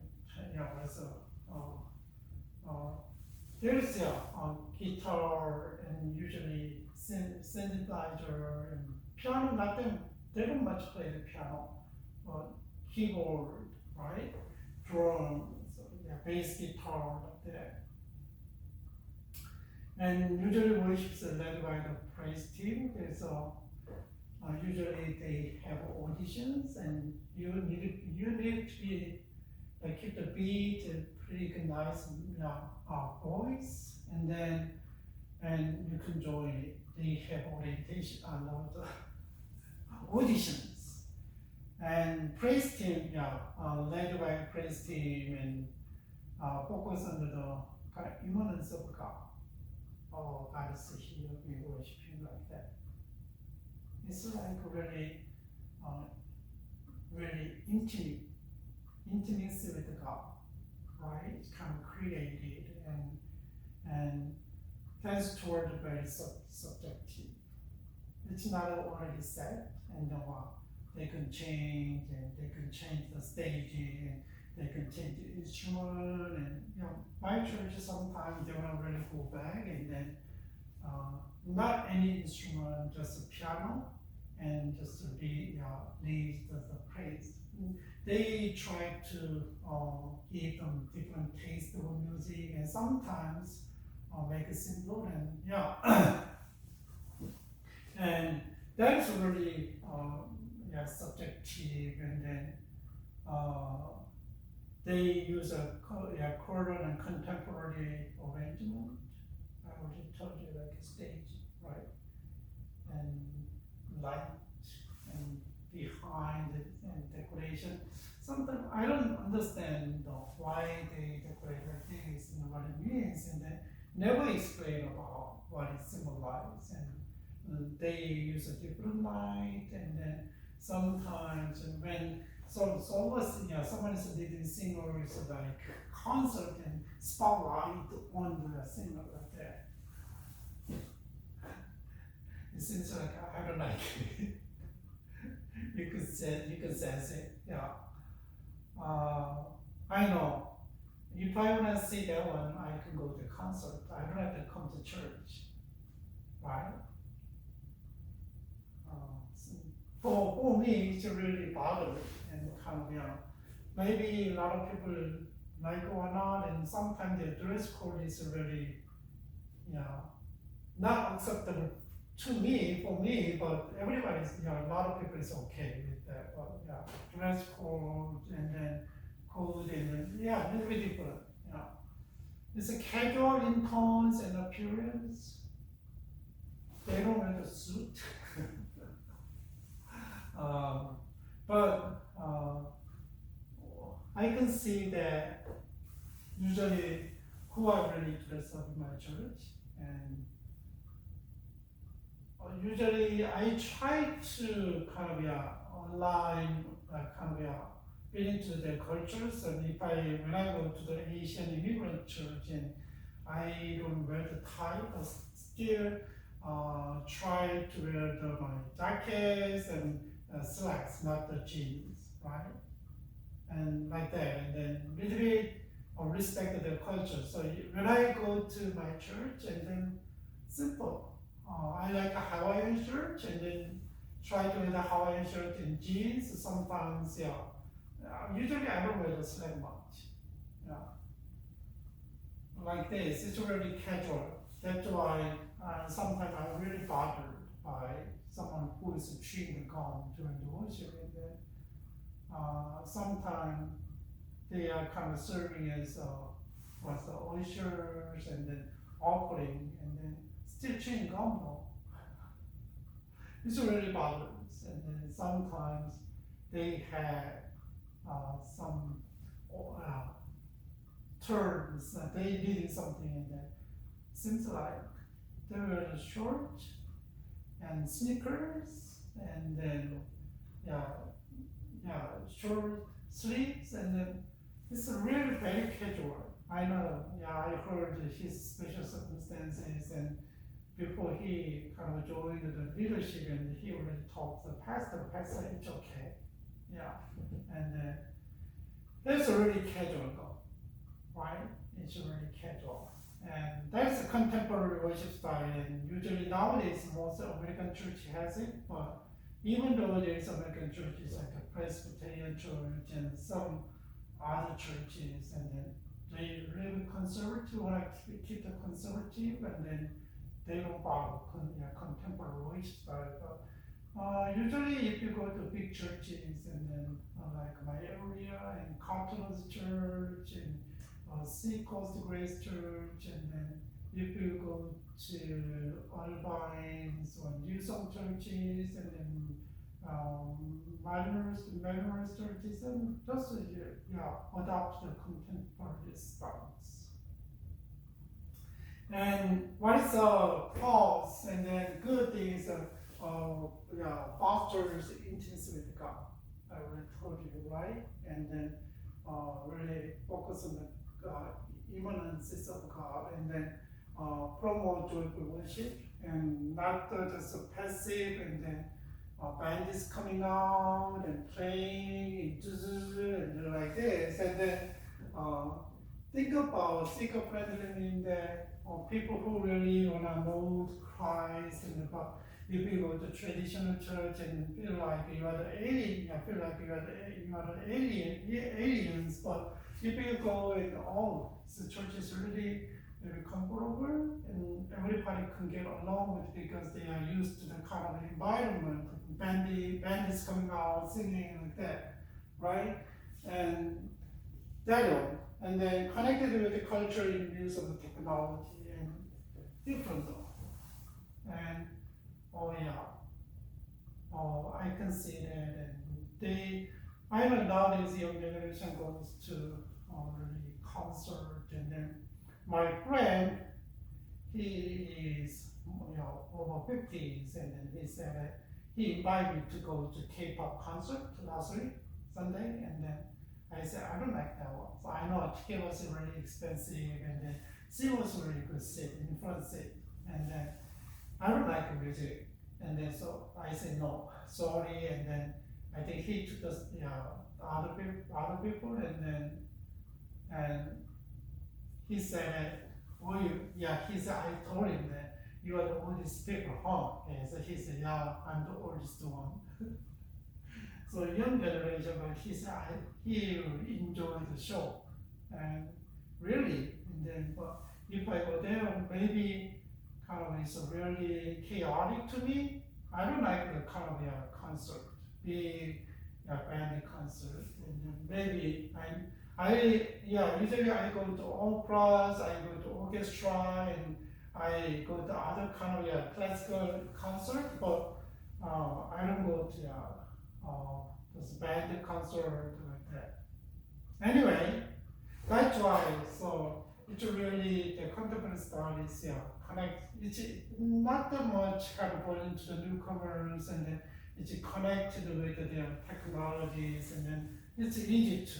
there's a guitar and usually synthesizer and piano. Not them, they don't much play the piano, but keyboard, right? Drums, bass guitar, like that. And usually worship is led by the praise team. There's usually they have auditions, and you need to be keep the beat and pretty good, nice voice, and then you can join it. They have orientation, auditions, and praise team, led by praise team, and focus on the kind of immanence of God. Oh, God is here, we worship Him like that. It's like really, really intimacy with God, right? It's kind of created, and tends toward the very subjective. It's not already set, and they can change, and they can change the staging, and they can change the instrument, and my church sometimes they want to really go back, and then not any instrument, just a piano, and just to lead the praise. They try to give them different taste of music, and sometimes make it simple, and and that's really subjective, and then they use a choral and contemporary arrangement. I already told you, like a stage, right? And light and behind it, and decoration. Sometimes I don't understand why they decorate like this and what it means, and they never explain about what it symbolizes. And they use a different light, and then sometimes when someone is a leading singer, is like concert and spotlight on the singer like that. It seems like I don't like it. You could sense it, yeah. I know. If I want to see that one, I can go to concert. I don't have to come to church, right? For me, it's really bothered, and kind of maybe a lot of people like it or not, and sometimes the dress code is really not acceptable to me, for me, but everybody's, a lot of people is okay with that. But dress code, and then code, and then, a little bit different. It's a casual in tones and appearance. They don't wear the suit. Uh, but I can see that usually who are really dressed up in my church, and usually I try to kind of align, kind of fit into their cultures. And when I go to the Asian immigrant church and I don't wear the tie, but still try to wear my jackets and slacks, not the jeans, right? And like that, and then little bit respect their culture. So when I go to my church, and then simple. I like a Hawaiian shirt, and then try to wear the Hawaiian shirt and jeans. Sometimes, yeah. Usually I don't wear the slack much. Yeah. Like this, it's really casual. That's why sometimes I'm really bothered by someone who is chewing gum during the worship, and then sometimes they are kind of serving as what's the oysters and then offering, and then still chewing gum though. It's really bothers. And then sometimes they have some terms that they did something, and then seems like they were short and sneakers, and then short sleeves, and then it's really very casual. I know, I heard his special circumstances, and before he kind of joined the leadership, and he already talked to the pastor, it's okay. And that's already casual though, right? It's already casual. And that's a contemporary worship style, and usually nowadays most American church has it, but even though there's American churches like a Presbyterian church and some other churches, and then they really conservative, want to keep the conservative, and then they don't follow contemporary worship style. But usually if you go to big churches, and then like my area, and Carter's Church, and Seacoast Grace Church, and then if you go to Albines or New Song churches, and then minors churches, and just adopt the contemporary styles. And what is false and then good things fosters intimacy with God. I already told you, right? And then really focus on the immanences of God, and then promote joyful worship, and not just passive, and then band is coming out and playing and like this, and then think about seeker-friendly, that people who really want to know Christ, and about if you go to traditional church and feel like you are the alien, feel like you are the aliens, but if you go and the church is really very comfortable, and everybody can get along with it because they are used to the kind of environment. Band is coming out, singing like that, right? And that one. And then connected with the culture in use of the technology, and different though. And I can see that, and I know nowadays young generation goes to really concert, and then my friend, he is over 50s, and then he said that he invited me to go to K-pop concert last week, Sunday, and then I said, I don't like that one. So I know a ticket was really expensive, and then she was really good seat, in front seat, and then I don't like the music. And then so I said no, sorry, and then I think he took the other people, and he said, he said, I told him that you are the oldest people, huh? And so he said, yeah, I'm the oldest one. So young generation, but he said he enjoyed the show, and really, and then but if I go there, maybe kind of it's really chaotic to me. I don't like the kind of concert, big band concert, and then maybe usually I go to operas, I go to orchestra, and I go to other kind of classical concert, but I don't go to those band concert like that. Anyway, that's why. So it's really the contemporary studies, connect. It's not that much kind of going to the newcomers, and then it's connected with the technologies, and then it's easy to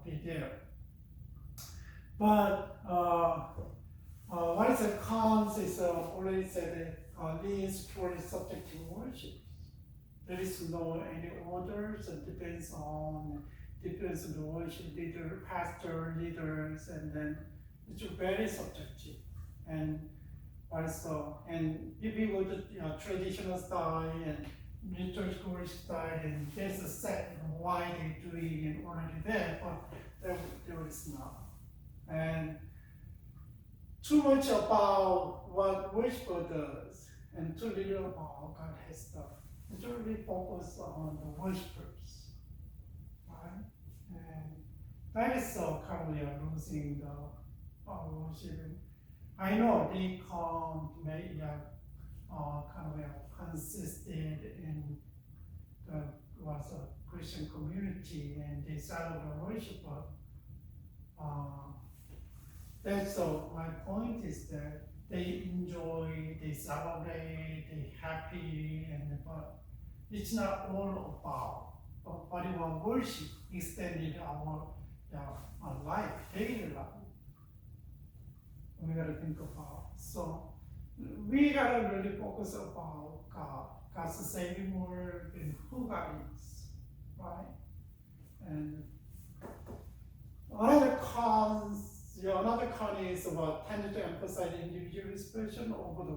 be there. But what is the cons is already said leads purely subjective worship. There is no any orders. It depends on the worship leader, pastor, leaders, and then it's very subjective. And also, and if you go to traditional style and liturgical worship style, and there's a set why they're doing it already there, but there is not. And too much about what worshiper does, and too little about God's stuff. It's really focused on the worshipers, right? And that is kind of we are losing the worship. I know they come maybe kind of consistent in the was a Christian community, and they celebrate worship, but that's my point is that they enjoy, they celebrate, they happy, and but it's not all about what we want worship extended our life, daily life. We gotta think about. So we gotta really focus about God, God's saving work, and who God is, right? And another con is about tending to emphasize individual expression over the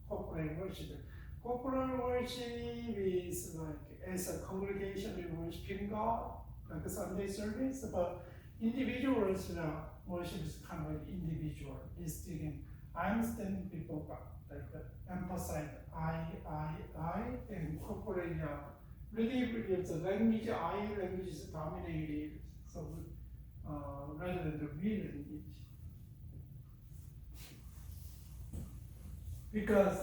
corporate worship. Corporate worship is like as a congregation we worshiping God, like a Sunday service, but individual worship is kind of like individual. It's thinking, I understand people God, like emphasize I, and corporate really it's a language, language is dominated, so rather than the real language. Because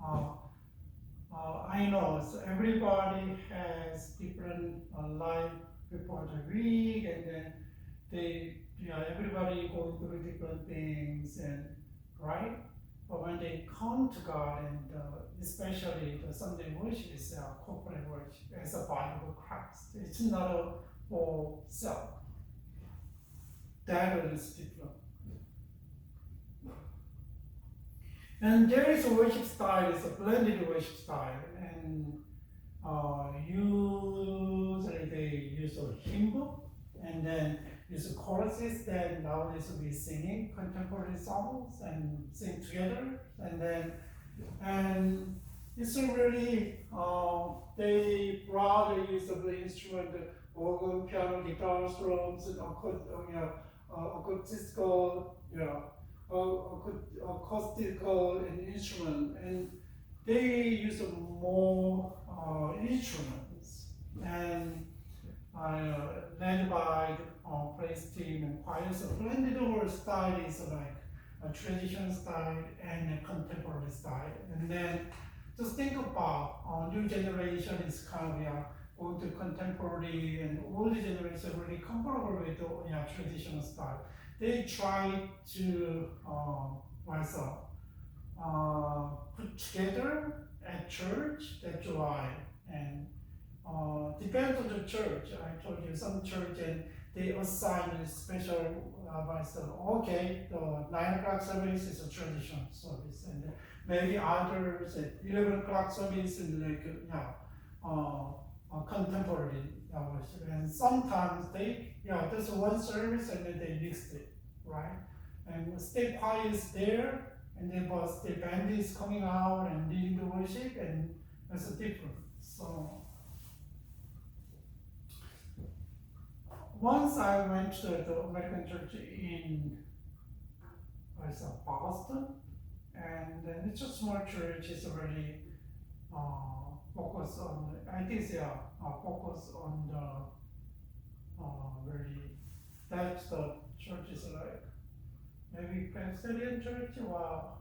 I know so everybody has different life before the week, and then everybody going through different things, and right. But when they come to God, and especially the Sunday worship is corporate worship as a body of Christ. It's not for self. That is different. And there is a worship style, it's a blended worship style, and usually they use a hymn book, and then use choruses. Then nowadays we singing contemporary songs and sing together, and it's really they rather use of the instrument, organ, piano, guitar, drums, and acoustical, acoustical and instrument, and they use more instruments, and led by praise team and choir. So blended over style is like a traditional style and a contemporary style, and then just think about new generation is kind of going to contemporary, and older generation really comfortable with the traditional style. They try to put together at church. That's why, and depends on the church. I told you some church and they assign a special okay, the 9 o'clock service is a traditional service, and maybe others at 11 o'clock service is like contemporary worship. And sometimes they there's one service and then they mix it, right? And state choir is there, and then but state band is coming out and leading the worship, and that's a difference. So once I went to the American church in Boston, and then it's a small church. It's already focus on. I think focus on the really. That's the church is like maybe Presbyterian church, or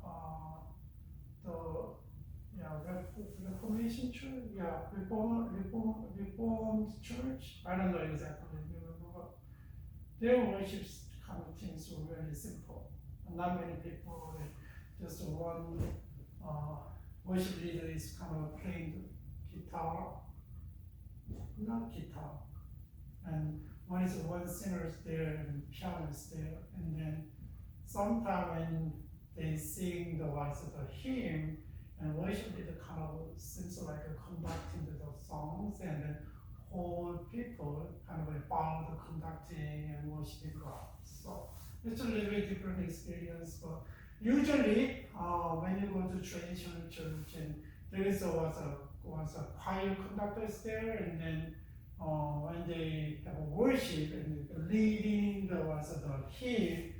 Reformation Church, Reformed Church. I don't know exactly, but their worship kind of things were very simple. Not many people, just one worship leader is kind of playing the guitar, not guitar, and one singer is there and piano is there, and then sometimes when they sing the words of the hymn, and worship leader kind of seems like conducting the songs, and then whole people kind of bound the conducting and worshiping God. So it's a little bit different experience, but usually when you go to traditional church, and there was a choir conductors there, and then when they have a worship and leading the hymn,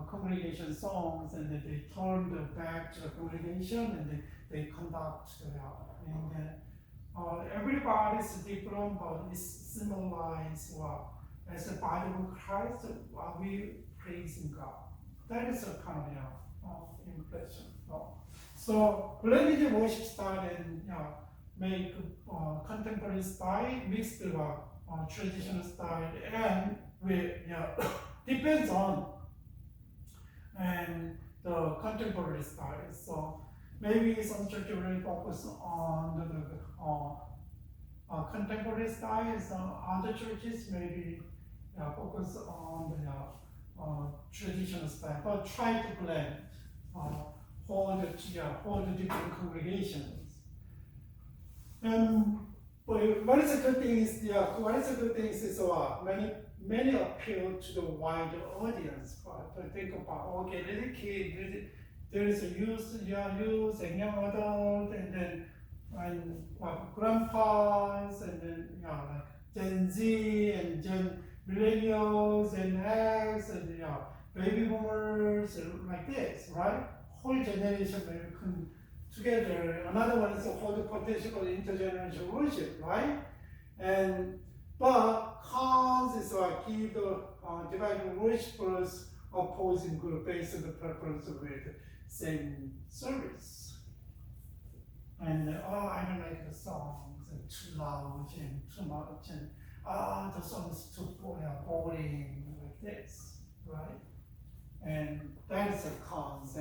congregation songs, and then they turn the back to the congregation, and they conduct and everybody's different, but it's symbolized as the body of Christ, we praising God. That is a kind of impression. So blended worship style and make contemporary style mixed with traditional style, and depends on and the contemporary style. So maybe some church really focus on the contemporary style. Some other churches maybe focus on the traditional style, but try to blend hold the different congregations. But what is a good thing is many appeal to the wider audience. But think about little kid, there is a youth and young adult, and then grandpas, and then like Gen Z and Gen Millennials and X and baby boomers, like this, right? Whole generation maybe come together. Another one is the whole potential intergenerational worship, right? But cons is give the divided worshipers opposing group based on the preference with same service. And I don't like the songs, and too loud and too much, and the song is too boring, like this, right? And that is a cons,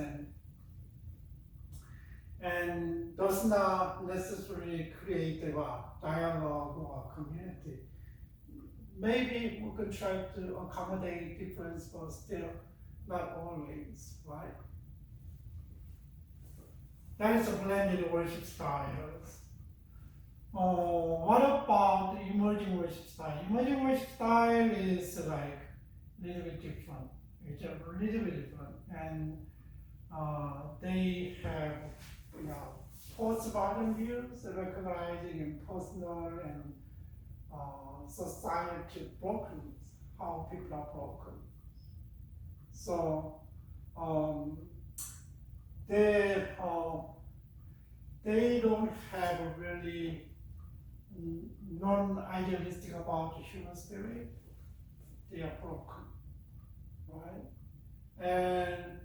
and does not necessarily create a dialogue or community. Maybe we can try to accommodate difference, but still not always, right? That is a blended worship styles. What about the emerging worship style? Emerging worship style is like a little bit different. It's a little bit different, and they have postmodern views, recognizing personal and society brokenness, how people are broken. So they don't have a really non-idealistic about the human spirit. They are broken, right? And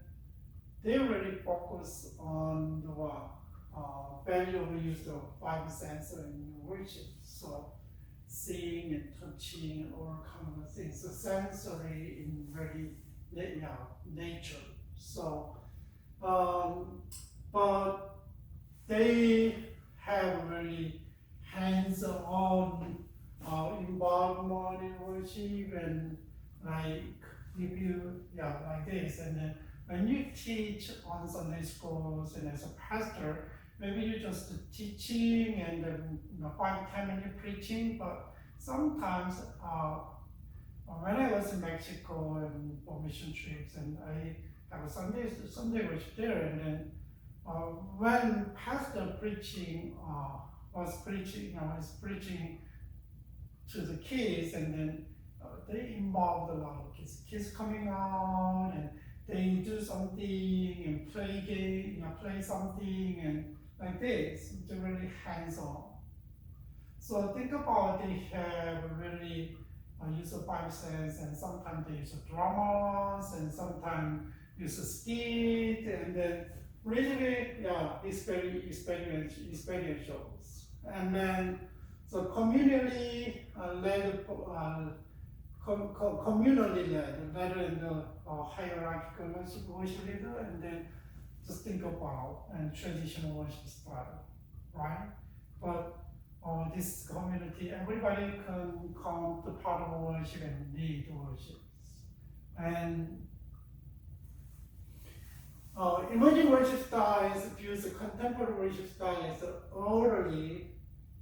they really focus on the value of use of five senses in worship. So seeing and touching, all kind of things. So sensory in very nature. So, but they have really hands-on involvement in worship, and like if you like this, and then when you teach on Sunday schools and as a pastor, maybe you're just teaching and then 5-10 minute preaching, but sometimes when I was in Mexico and for mission trips, and I have a Sunday worship there, and then when pastor was preaching to the kids, and then they involved a lot of kids coming out, and they do something and play game, play something, and like this. They're really hands-on. So think about they have really use of five senses, and sometimes they use dramas, and sometimes use a skit, and then really, yeah, experientials. And then the communally led, communally led, rather than the hierarchical worship leader, and then just think about and traditional worship style, right? But this community, everybody can come to part of worship and lead worship. And emerging worship styles views contemporary worship style as orderly,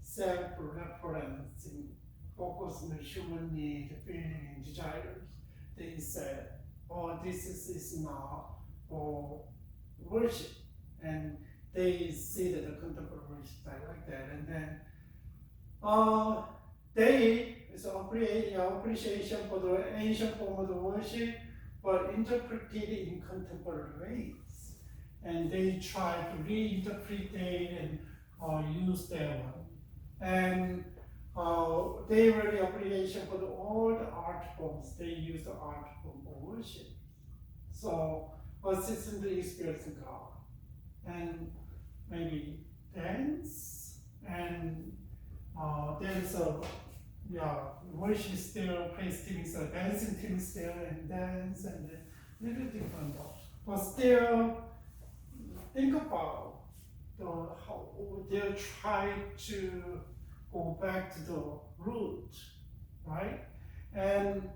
self-referencing, focus on human need, feeling, and desires. They said, "Oh, this is not for worship," and they see that the contemporary worship style like that, and then they appreciation for the ancient form of the worship, but interpreted in contemporary ways, and they try to reinterpret it and use their one, and they really appreciation for the old art forms. They use the art form for worship, so consistently experience God, and maybe dance and there's a worship still, praise team still, dancing team still, and dance and little different. But still, think about how they try to go back to the root, right? And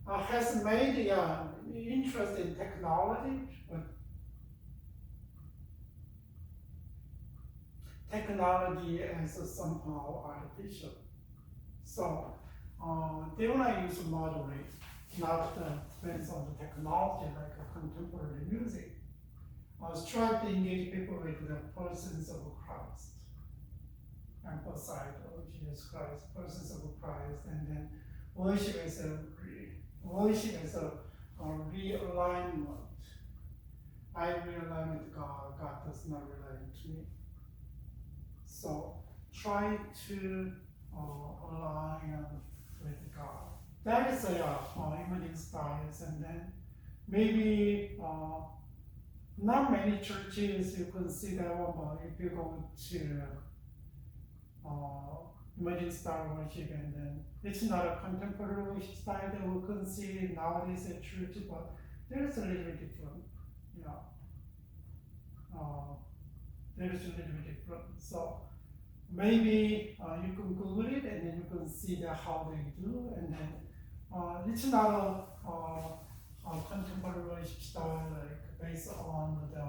has made interest in technology, but technology as somehow artificial. So they want to use moderate, not depends on the technology like contemporary music. Strive to engage people with the persons of Christ, emphasize Jesus Christ, persons of Christ, and then worship as a realignment. I realign with God. God does not realign to me. So try to align with God. That is emerging styles, and then maybe not many churches you can see that one, but if you go to emerging style worship, and then it's not a contemporary worship style that we can see nowadays at church, but there's a little bit different, there's a little bit different. So maybe you can Google it, and then you can see how they do, and then it's not a contemporary worship style like based on the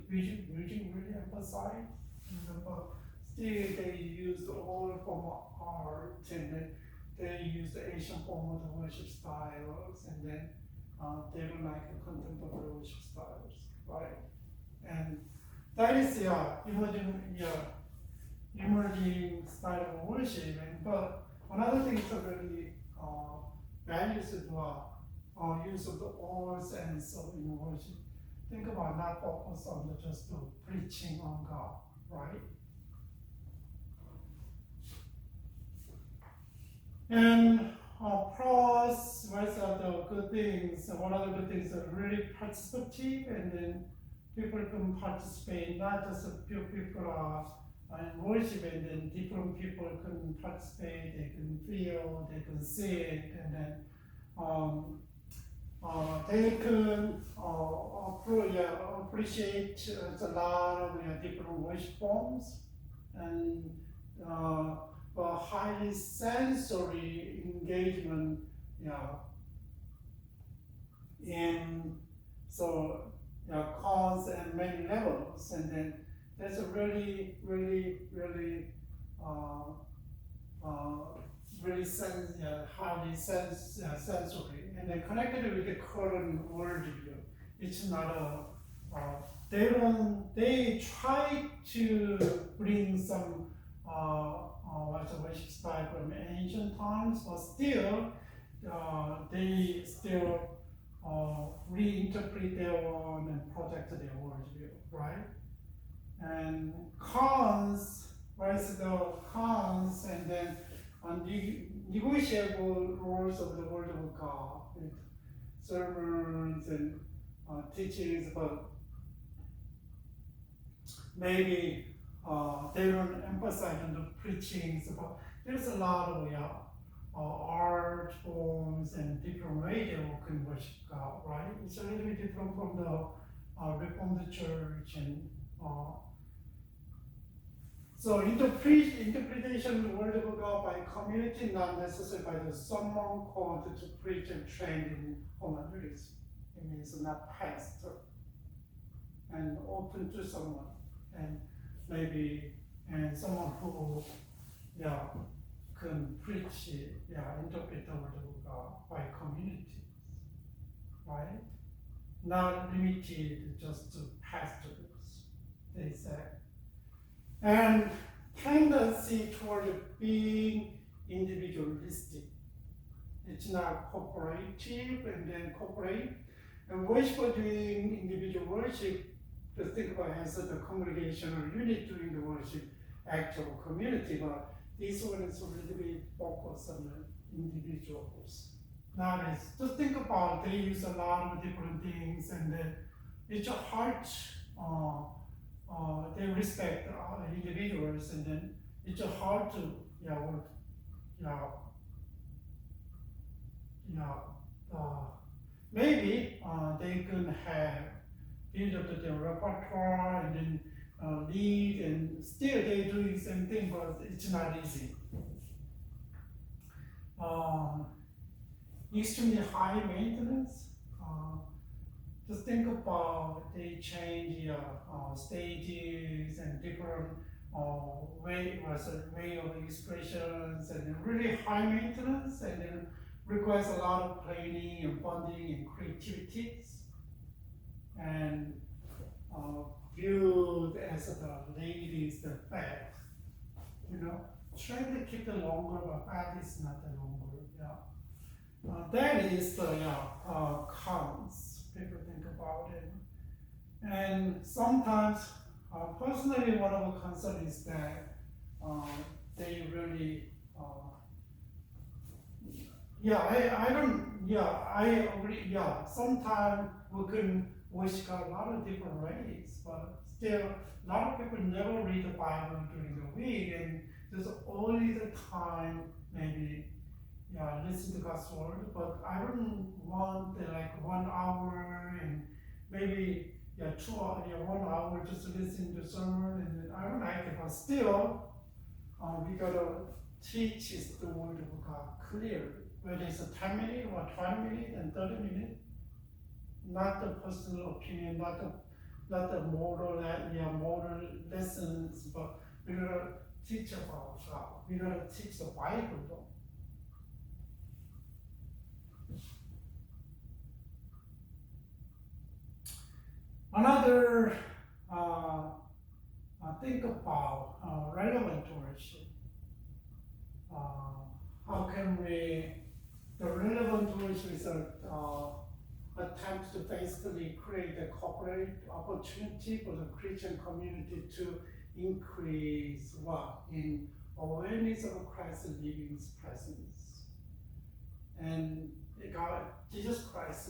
vision really emphasize, but still they use all form of art, and then they use the Asian form of the worship styles, and then they don't like the contemporary worship styles, right? And that is emerging style of worship. But another thing is really values the use of the all sense of worship. Think about not focus on just the preaching on God, right? And plus, what's the good things? One of the good things are really participative, and then people can participate, not just a few people are in worship, and then different people can participate, they can feel, they can see it, and then they can appreciate a lot of different worship forms, and highly sensory engagement, in cause and many levels, and then that's a really highly sensory, and then connected with the current worldview. It's not they try to bring some worship style from ancient times, but still they still reinterpret their own and project their worldview, right? And cons, where's the cons, and then negotiable roles of the Word of God, with sermons and teachings about maybe they don't emphasize on the preachings, but there's a lot of art forms and different ways they can worship God, right? It's a little bit different from the Reformed Church and so interpretation of the word of God by community, not necessarily by the someone called to preach and train in homilies. It means not pastor and open to someone and maybe and someone who can preach interpret the word of God by communities, right? Not limited just to pastors, they say. And tendency toward being individualistic. It's not cooperative and then corporate. And worship doing individual worship, to think about as the congregational unit doing the worship, actual community, but this one is a little bit focused on the individuals. Now, just think about they use a lot of different things, and then it's hard. They respect individuals, and then it's hard to maybe they can have build up their repertoire and then lead, and still they doing the same thing, but it's not easy. Extremely high maintenance. Just think about they change stages and different way of expressions, and really high maintenance, and then requires a lot of planning and funding and creativities, and viewed as the ladies the fat, try to keep it longer, but fat is not the longer. That is the cons. People think about it, and sometimes, personally, one of the concerns is that they really, I agree. Sometimes we can worship a lot of different ways, but still, a lot of people never read the Bible during the week, and there's only the time maybe. Listen to God's word, but I don't want like 1 hour and maybe 2 hours, 1 hour just to listen to sermon, and I don't like it, but still, we gotta teach the word of God clearly, whether it's a 10 minutes or 20 minutes and 30 minutes, not the personal opinion, not the moral lessons, but we gotta teach about God. We gotta teach the Bible though. Another think about relevant worship. How can the relevant worship is an attempt to basically create a corporate opportunity for the Christian community to increase in awareness of Christ's living presence. And Jesus Christ,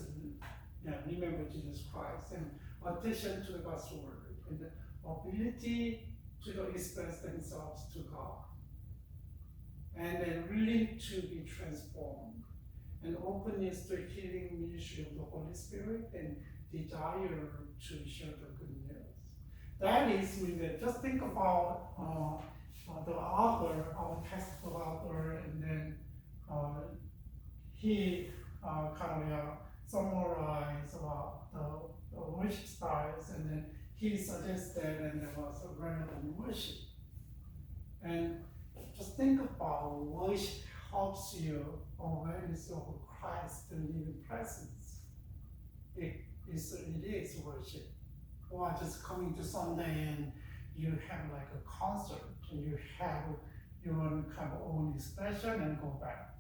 remember Jesus Christ, and attention to God's word, and the ability to express themselves to God, and then willing to be transformed, and openness to healing ministry of the Holy Spirit, and desire to share the good news. That is when just think about the author, our text author, and then he summarized about the worship styles, and then he suggested, and there was a relevant worship. And just think about worship helps you awareness of Christ's living presence. It is worship. Or just coming to Sunday and you have like a concert, and you have your own own expression and go back.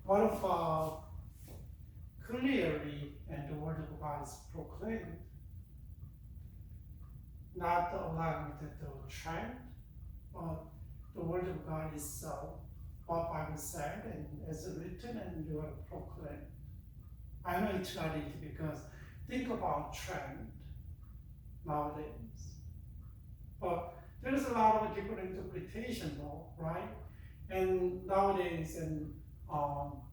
What about clearly and the word of God is proclaimed, not aligned with the trend, but the word of God is what Bible said and as written, and you are proclaimed. I know it's not easy because think about trend nowadays. But there's a lot of different interpretation, though, right? And nowadays, and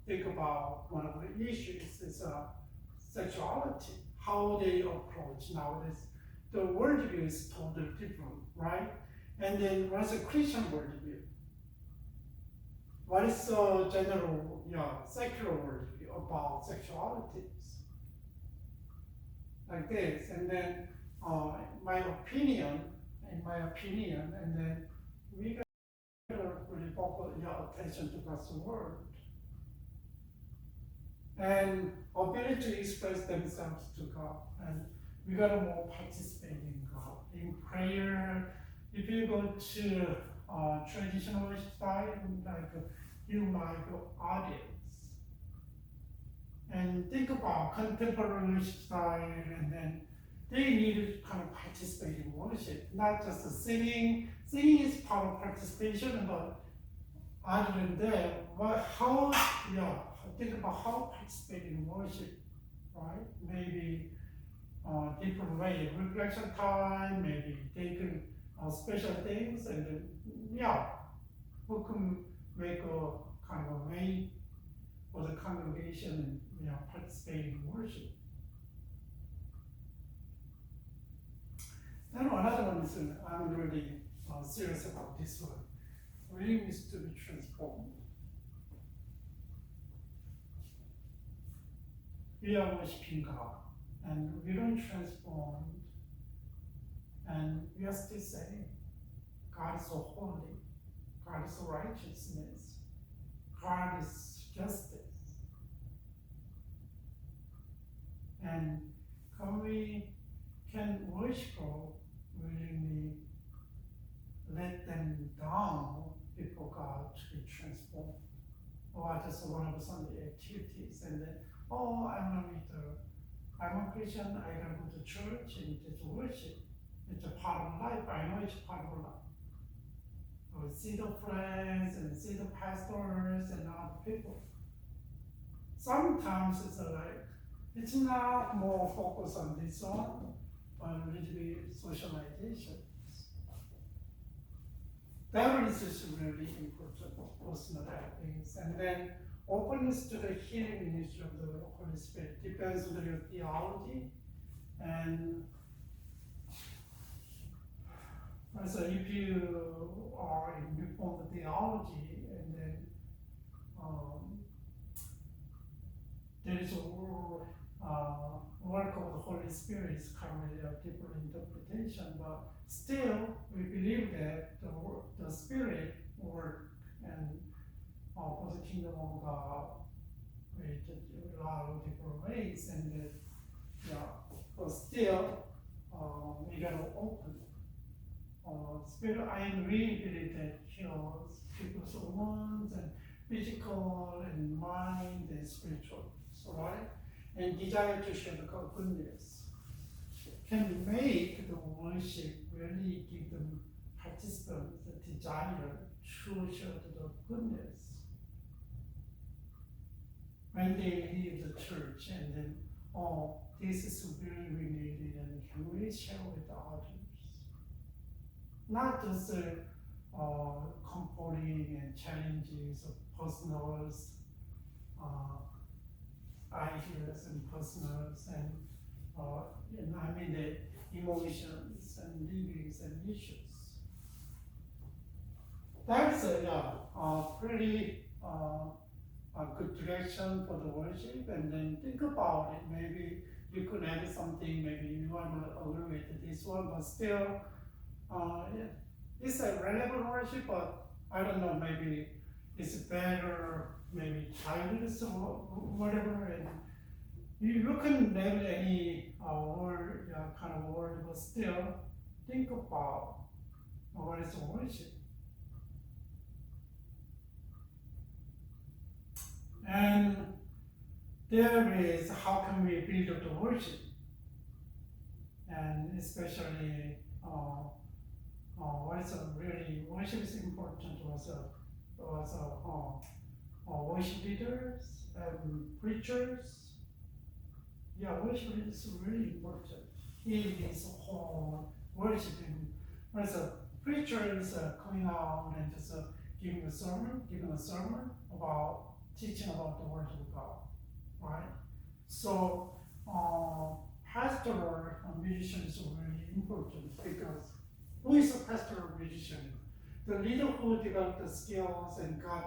think about one of the issues is sexuality, how they approach nowadays. The worldview is totally different, right? And then what's a Christian worldview? What is the general, secular worldview about sexualities? Like this, and then my opinion, and then we gotta really focus your attention to God's word and ability to express themselves to God, and we gotta more participate in God in prayer. If you go to traditional worship style, like you might go audience and think about contemporary worship style, and then they need to kind of participate in worship, not just the singing. Singing is part of participation, but other than that, think about how participate in worship, right? Maybe different way, reflection time, maybe taking special things, and then, who can make a kind of a way for the congregation and participate in worship. Then another one is I'm really serious about this one. Really needs to be transformed. We are worshiping God, and we don't transform, and we are still saying, God is so holy, God is righteousness, God is justice. And can worship willingly let them down before God to be transformed? Or just one of Sunday activities, and then, I'm a leader, I'm a Christian, I gotta go to church and just worship. It's a part of life, I know it's part of life. Or see the friends and see the pastors and other people. Sometimes it's not more focused on this one, but a little bit socialization. That is just really important, personal things. And then openness to the healing ministry of the Holy Spirit depends on your theology. And so if you are in Reformed theology, and then there is a work of the Holy Spirit is currently a different interpretation, but still we believe that the Spirit work and for the kingdom of God with a lot of different ways, and but still we gotta open. Spirit, I really believe that heals people's wounds and physical and mind and spiritual, right? And desire to share the God goodness can make the worship really give them participants the desire to share the goodness when they leave the church, and then, this is really related, and can we share with others? Not just comforting and challenges of personal ideas and personals, and the emotions and livings and issues. That's a pretty a good direction for the worship. And then think about it. Maybe you could add something. Maybe you are not agree with this one, but still, it's a relevant worship. But I don't know. Maybe it's better. Maybe childish or whatever. And you can name any word, kind of word, but still think about what is worship. And there is how can we build up the worship, and especially what is really worship is important was worship leaders and preachers. Worship is really important. He is whole worshiping Whereas a preacher is coming out and just giving a sermon about teaching about the word of God, right? So pastoral musician is really important because who is a pastoral musician? The leader who developed the skills and God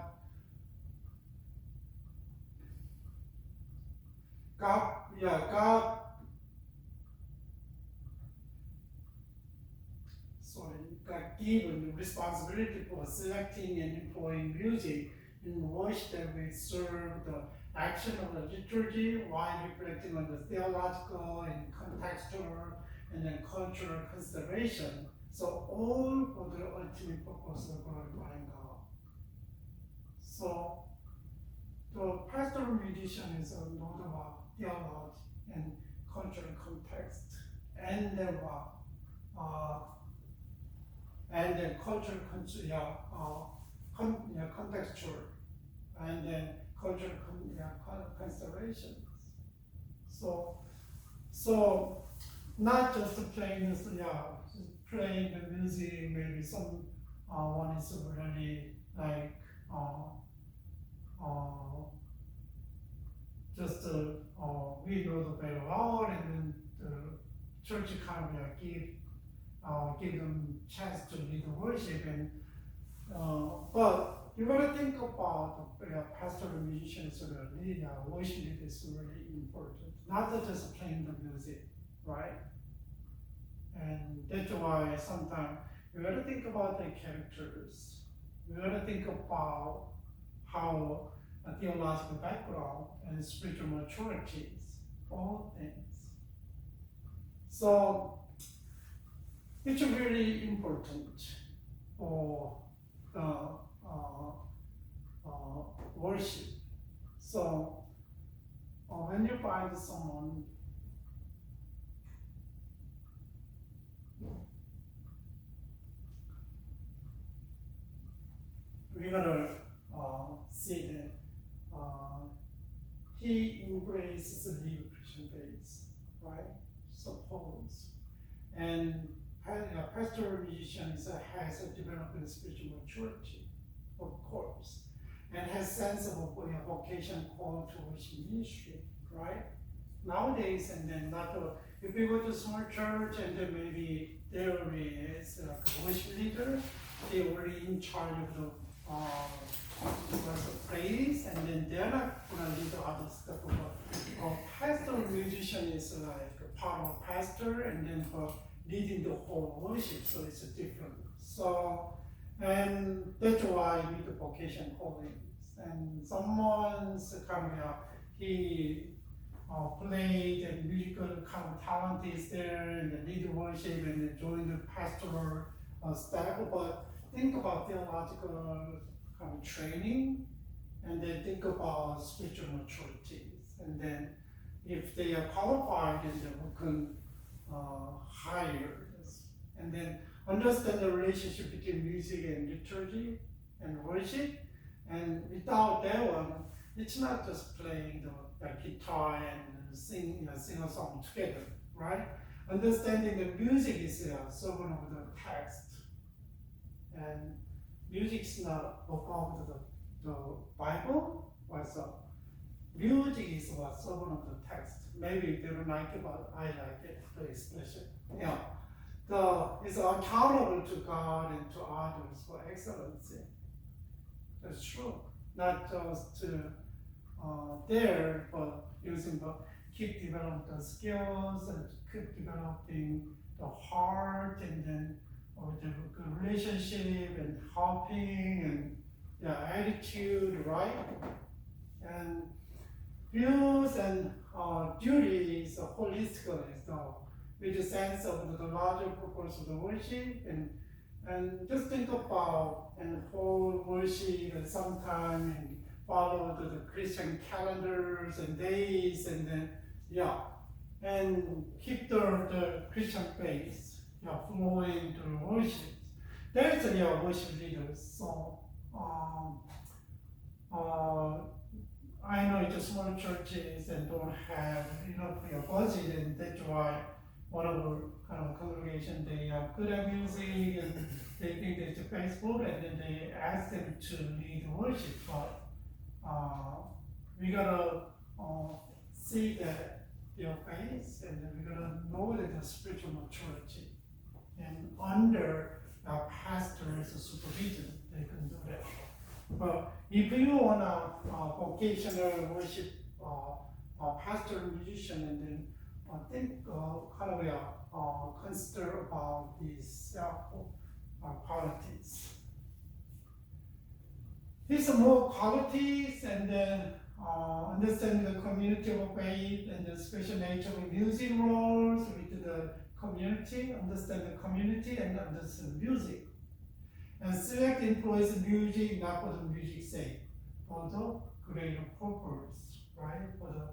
given responsibility for selecting and employing music in worship that will serve the action of the liturgy while reflecting on the theological and contextual and then cultural consideration. So all for the ultimate purpose of glorifying God. So the pastoral musician is a note about theology and cultural context, and then cultural contextual, and then cultural considerations. So not just playing the music. Maybe some one is really like just we know the very well, and then the church kind of give them chance to lead the worship, and but you gotta think about the pastoral musicians really worship is really important, not just playing the music, right? And that's why sometimes you gotta think about the characters. You gotta think about how a theological background and spiritual maturities, all things. So it's really important for worship. So when you find someone we're gonna see that he embraces the living Christian faith, right? Suppose. And a pastoral musician has a developing spiritual maturity, of course, and has sense of a vocation called to worship ministry, right? Nowadays, and then if we go to small church and then maybe there is a worship leader, they're already in charge of the praise, and then they're not gonna lead the other stuff. A pastoral musician is like a part of a pastor, and then leading the whole worship, so it's different. So, and that's why we do vocation callings. And someone's kind of he played and musical kind of talent is there, and the lead worship, and then join the pastoral staff. But think about theological kind of training, and then think about spiritual maturities, and then if they are qualified, then they can hire this, and then understand the relationship between music and liturgy and worship. And without that one, it's not just playing the guitar and sing a song together, right? Understanding the music is servant of the text, and music is not above the Bible. Also, music is what servant of the text. Maybe they don't like it, but I like it, the expression. Yeah. It's accountable to God and to others for excellency. That's true. Not just there, but keep developing the skills and keep developing the heart, and then the good relationship and helping and attitude, right? And views and duties holistically, so with the sense of the larger purpose of the worship, and just think about and hold worship and sometime and follow the Christian calendars and days, and then and keep the Christian faith flowing through worship. There's worship leaders. So I know it's small churches and don't have enough budget, and that's why one of our kind of congregation, they are good at music and they think they're faithful, and then they ask them to lead worship. But we gotta see that their face, and then we gotta know that the spiritual maturity. And under our pastor's supervision, they can do that. But if you want a vocational worship pastor musician, and then think kind of consider about these qualities. These are more qualities, and then understand the community of faith and the special nature of music roles with the community, understand the community and understand music. And select employs music not for the music's sake, for the greater purpose, right? For the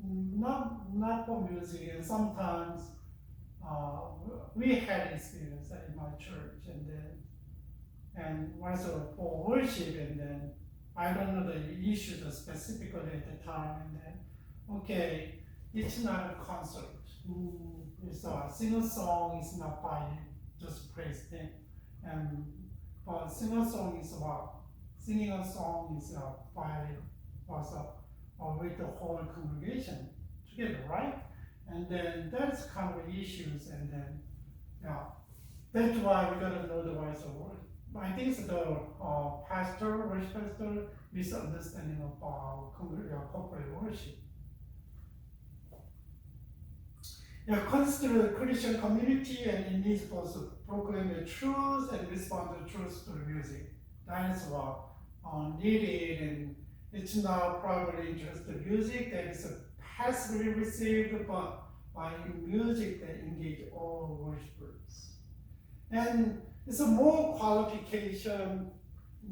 not for music. And sometimes we had experience in my church, and also for worship, and then I don't know the issues specifically at the time, and then okay, it's not a concert. It's a sing-a-song is not by just praise them, and but sing-a-song is about singing a song is by with the whole congregation together, right? And then that's kind of issues, and then that's why we gotta know the voice of word. I think it's the worship pastor, misunderstanding of corporate worship. Consider the Christian community, and it needs both to proclaim the truth and respond to the truth through music. That is what needed, and it's not primarily interested music that is passively received, but by music that engage all worshipers. And it's a more qualification,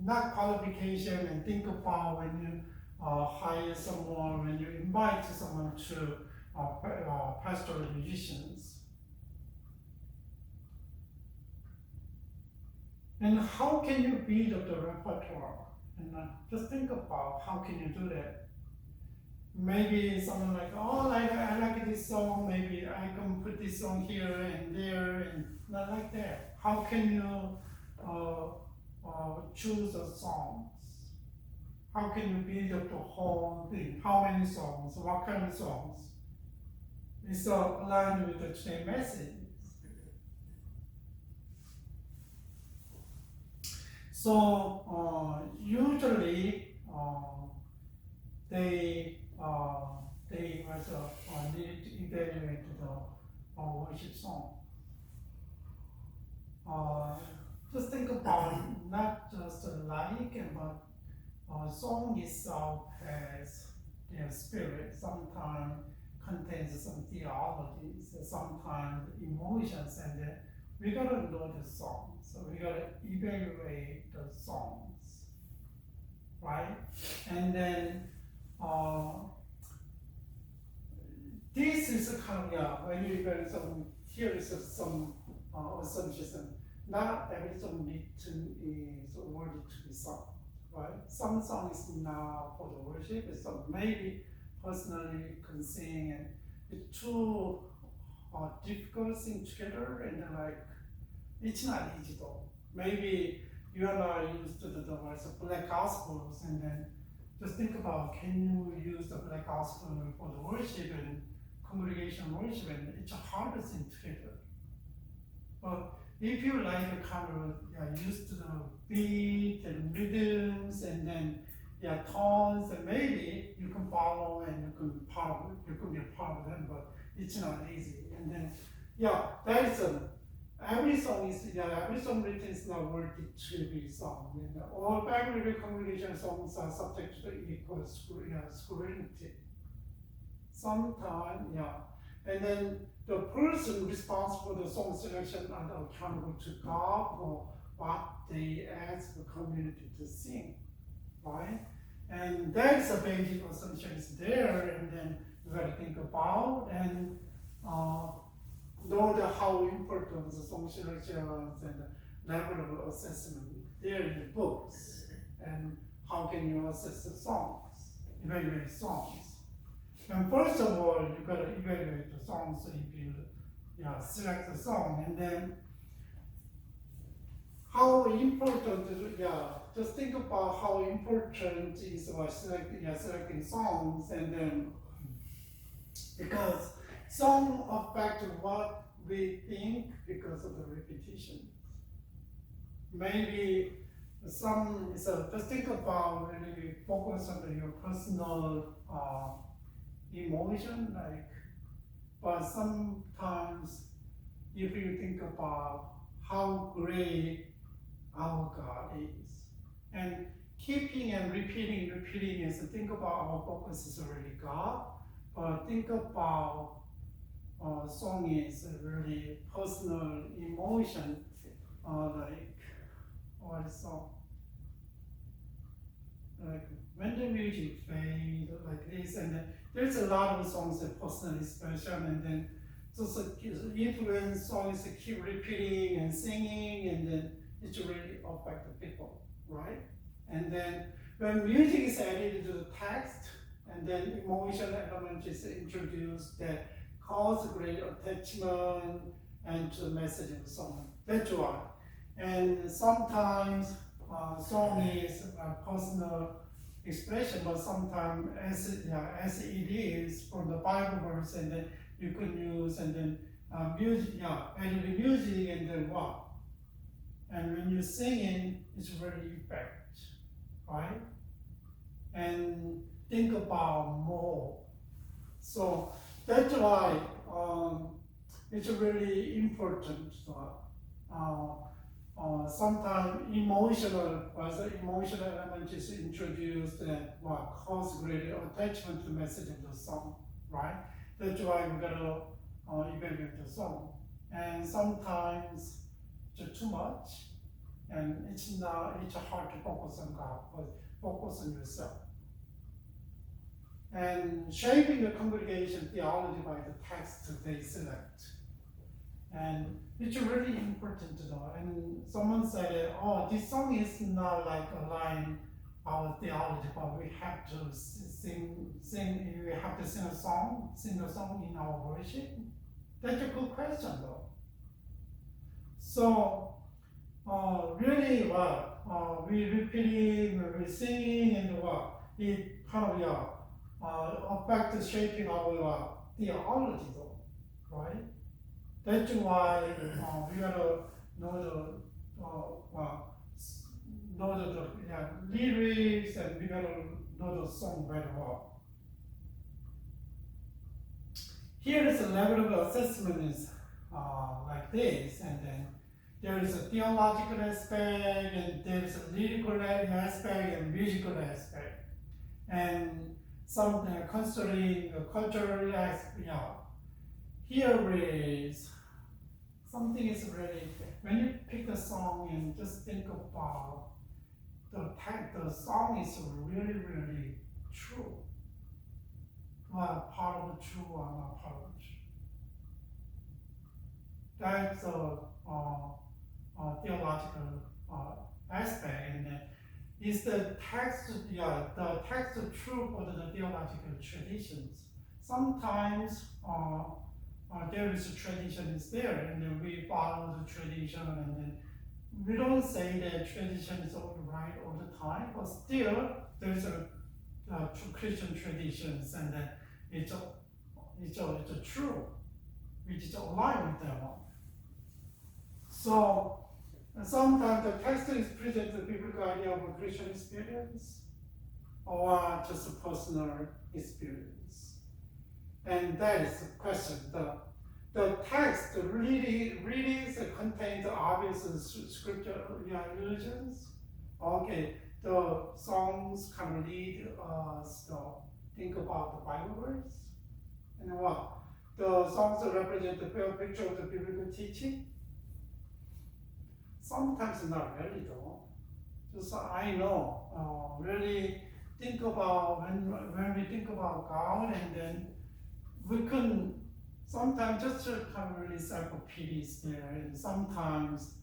not qualification, and think about when you hire someone, when you invite someone to pastoral musicians. And how can you build up the repertoire? And just think about how can you do that. Maybe someone like, oh, I like this song, maybe I can put this song here and there, and not like that. How can you choose the songs? How can you build up the whole thing? How many songs? What kind of songs? It's aligned with the today's message. So usually they also need to evaluate the worship song. Just think about not just like, but song itself has their spirit. Sometimes contains some theologies, sometimes emotions, and we gotta know the song. So we gotta evaluate the songs, right? And then this is a kind of when you evaluate some. Here is some assumptions. Not every song needs is worthy to be sung, right? Some songs is not for the worship. So maybe personally can sing, and it's too difficult to sing together, and it's not easy though. Maybe you are not used to the voice of black gospels, and then just think about, can you use the black gospel for the worship and congregation worship, and it's hard to sing together. But if you like a kind of used to the beat and rhythms, and then tones, and maybe you can follow and you can be a part of them, but it's not easy. And then that is every song written is not worthy to be sung. And all Bible congregation songs are subject to the equal scrutiny. Sometimes, and then the person responsible for the song selection are accountable to God for what they ask the community to sing, right? And that's a basic assumption is there, and then you got to think about and know how important the song selections and the level of assessment there in the books, and how can you assess the songs, evaluate songs. And first of all, you got to evaluate the songs if you select the song, and then how important, just think about how important is selecting songs, and then because song affect what we think because of the repetition. Maybe just think about really focus on your personal emotion, but sometimes if you think about how great our God is, and keeping and repeating is think about our focus is really God, but think about song is really personal emotion, what song? Like when the music plays like this, and then there's a lot of songs that personal expression, and then just influence songs that keep repeating and singing, and then it really affect the people, right? And then when music is added to the text, and then emotional element is introduced that cause great attachment and to the message of the song. That's why. And sometimes song is a personal expression, but sometimes as it is from the Bible verse, and then you can use, and then music, added music, and then what? And when you're singing, it's really effect, right? And think about more. So that's why it's really important. Sometimes emotional element is introduced and cause great attachment to the message of the song, right? That's why we gotta evaluate the song. And sometimes it's too much, and it's hard to focus on God, but focus on yourself. And shaping the congregation theology by the text they select. And it's really important to know. And someone said, this song is not like align our theology, but we have to sing, we have to sing a song in our worship. That's a good question though. So, really we repeating, we singing, and it kind of, affect shaping our theology though, right? That's why we gotta know the lyrics, and we gotta know the song very well. Here is a level of assessment is like this, and then there is a theological aspect, and there is a lyrical aspect, and musical aspect, and some considering the cultural aspect. Here is something is really, when you pick a song and just think about the song is really, really true. Not part of the true or not part of the true. That's a theological aspect, and is the text true for the theological traditions? Sometimes there is a tradition is there, and then we follow the tradition, and then we don't say that tradition is all right all the time, but still there's a Christian traditions, and then it's a true, which is aligned with that one. So sometimes the text is present the biblical idea of a Christian experience, or just a personal experience. And that is the question. The text really contains obvious scripture allusions. Okay, the songs can lead us to think about the Bible verse. And the songs represent the fair picture of the biblical teaching. Sometimes not really though. Just I know, really think about when we think about God, and then we can sometimes just kind of really self-pity there, and sometimes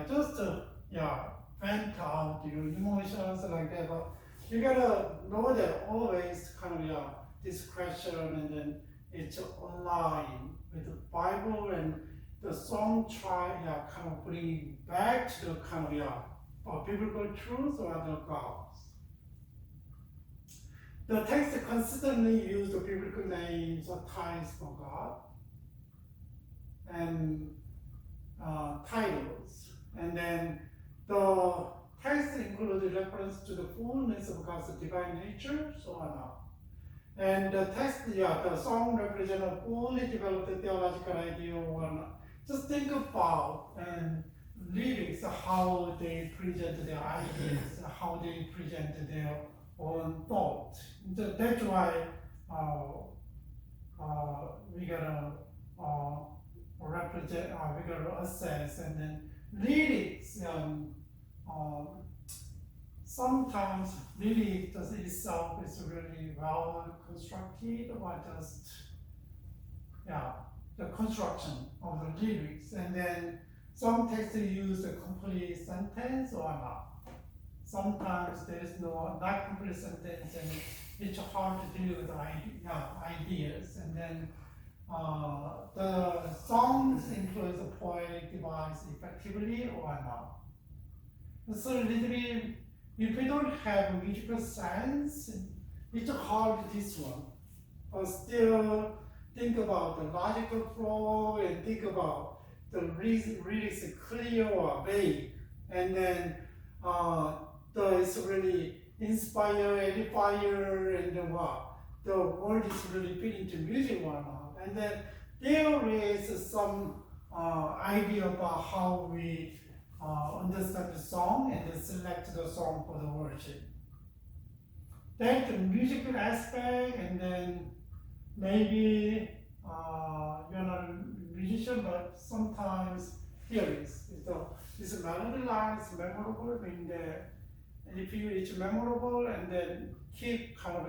just vent out your emotions like that. But you gotta know that always kind of this question, and then it's aligned with the Bible, and the song try kind of bring back to the kind of biblical truth or the gods. The text consistently used the biblical names or titles for God and titles, and then the text included reference to the fullness of God's divine nature, so on. And the text, the song represents a fully developed theological idea on. Just think about and lyrics, how they present their ideas, how they present their own thought. That's why we gotta represent, we gotta assess, and then lyrics. Sometimes lyrics itself is really well constructed, or just the construction of the lyrics, and then some texts use a complete sentence or not. Sometimes there is not complete sentence, and it's hard to deal with ideas. And then the songs include the poetic device effectively or not. So literally, if we don't have a musical sense, it's hard this one. But still think about the logical flow and think about the lyrics clear or vague, and then it's really inspire, edify, and the word is really fit into music or not. And then there is some idea about how we understand the song and then select the song for the worship. That's the musical aspect, and then maybe you're not a musician, but sometimes lyrics. This melody line is memorable, and if it's memorable, and then keep kind of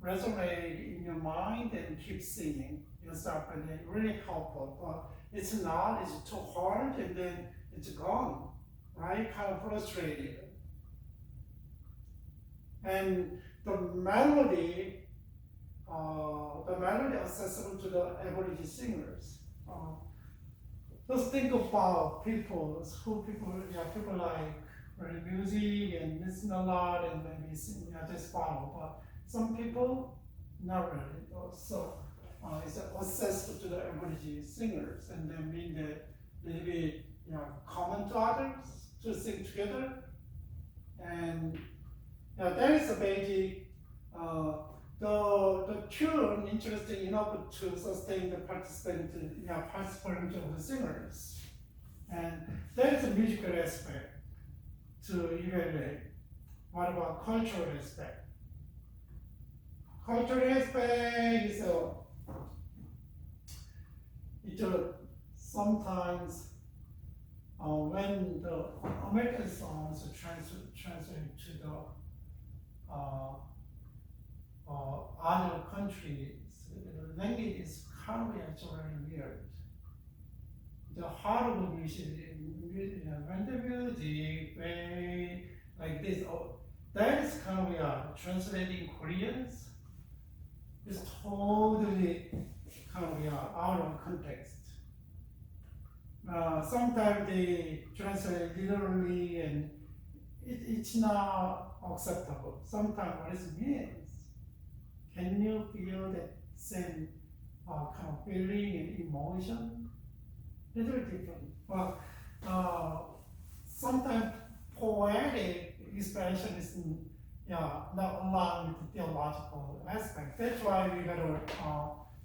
resonate in your mind and keep singing yourself, and then really helpful. But it's not, it's too hard, and then it's gone, right? Kind of frustrated. And the melody accessible to the average singers. Just think about people like music and listen a lot and maybe sing, just follow. But some people, not really. So it's accessible to the average singers, and then mean that maybe common to others to sing together. And that is a basic. The tune interesting enough to sustain the participant of the singers, and that is a musical aspect to evaluate. What about cultural aspect? Cultural aspect is sometimes when the American songs translate to the other countries, the language is kind of actually weird. The heart of the music, when the music play like this, that is kind of translating Koreans. It's totally kind of out of context. Sometimes they translate literally, and it's not acceptable. Sometimes what it means. Can you feel that same kind of feeling and emotion? Little different. But sometimes poetic expression is not aligned with the theological aspect. That's why we gotta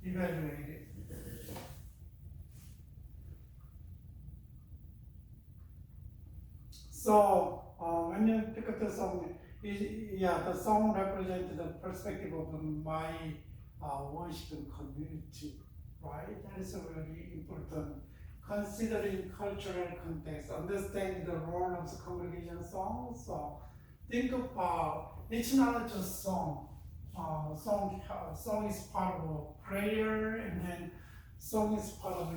evaluate it. So when you pick up the song, the song represents the perspective of my worshiping community, right? That is really important. Considering cultural context, understanding the role of the congregation song. So think about, it's not just song. Song is part of prayer, and then song is part of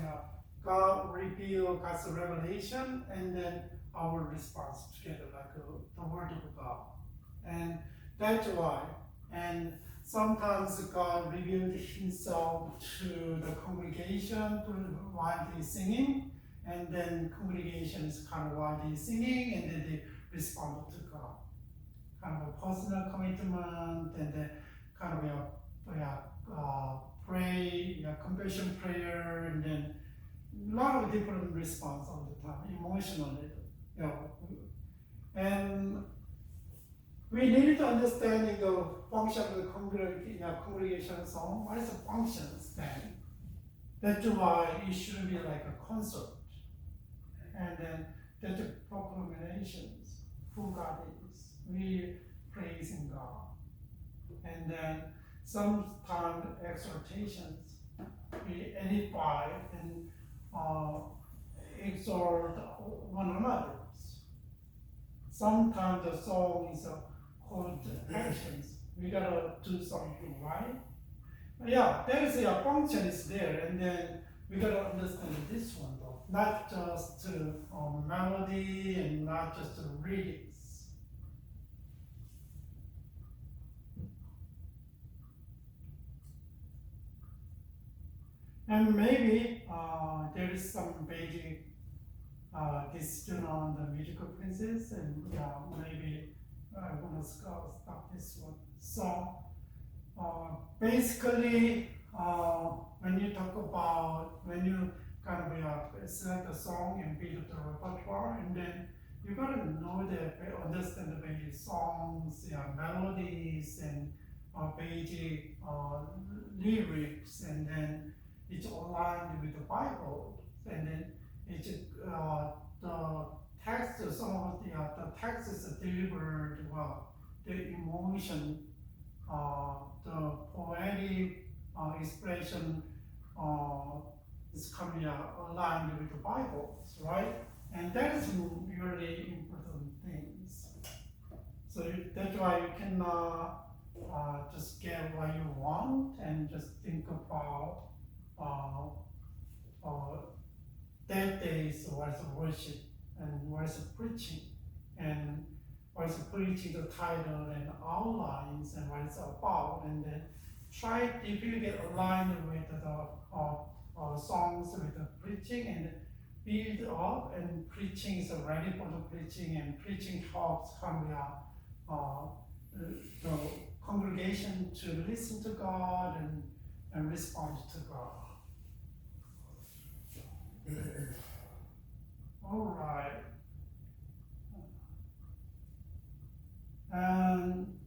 God reveal God's revelation, and then our response together, like the word of God. And that's why. And sometimes God revealed himself to the congregation while they're singing, and then congregation is kind of while they're singing, and then they respond to God. Kind of a personal commitment, and then kind of pray, confession prayer, and then a lot of different response all the time, emotionally, and we need to understand the function of the congregation song. What is the functions then? That's why it shouldn't be like a concert. And then there's the proclamations, who God is. We praising God. And then sometimes exhortations, we edify and exhort one another. Sometimes the song is called actions. We gotta do something, right? Yeah, there is a function is there, and then we gotta understand this one though, not just melody and not just readings. And maybe there is some basic decision on the musical pieces, and maybe I want to stop this one. So basically, when you talk about, when you kind of select a song and build the repertoire, and then you gotta know understand the basic songs, melodies, and basic lyrics, and then it's aligned with the Bible, and then it's the text, some of the text is delivered well, the emotion, the poetic expression is coming aligned with the Bible, right? And that is really important things. So that's why you cannot just get what you want and just think about that days what is worship and what is preaching, and what is preaching, the title and outlines and what it's about, and then try, if you get aligned with the songs with the preaching, and build up, and preaching is ready for the preaching, and preaching helps the congregation to listen to God and respond to God. All right. And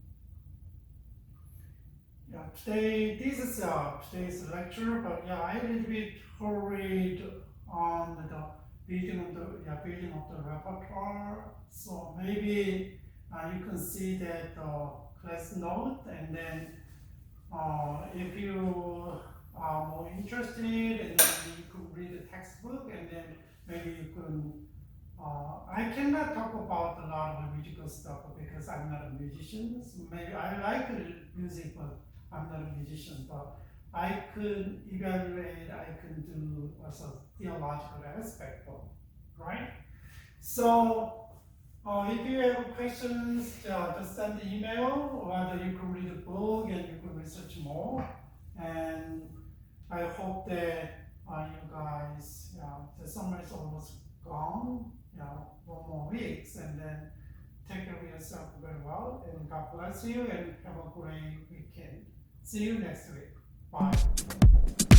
this is today's lecture, but I a little bit hurried on the building of the repertoire. So maybe you can see that class note, and then if you are more interested, and then you could read the textbook, and then maybe you can. I cannot talk about a lot of musical stuff because I'm not a musician. So maybe I like music, but I'm not a musician. But I could evaluate. I can do also theological aspect of, right? So if you have questions, just send the email, or you can read the book and you can research more. And I hope that you guys, the summer is almost gone, 1 more weeks, and then take care of yourself very well, and God bless you, and have a great weekend. See you next week. Bye.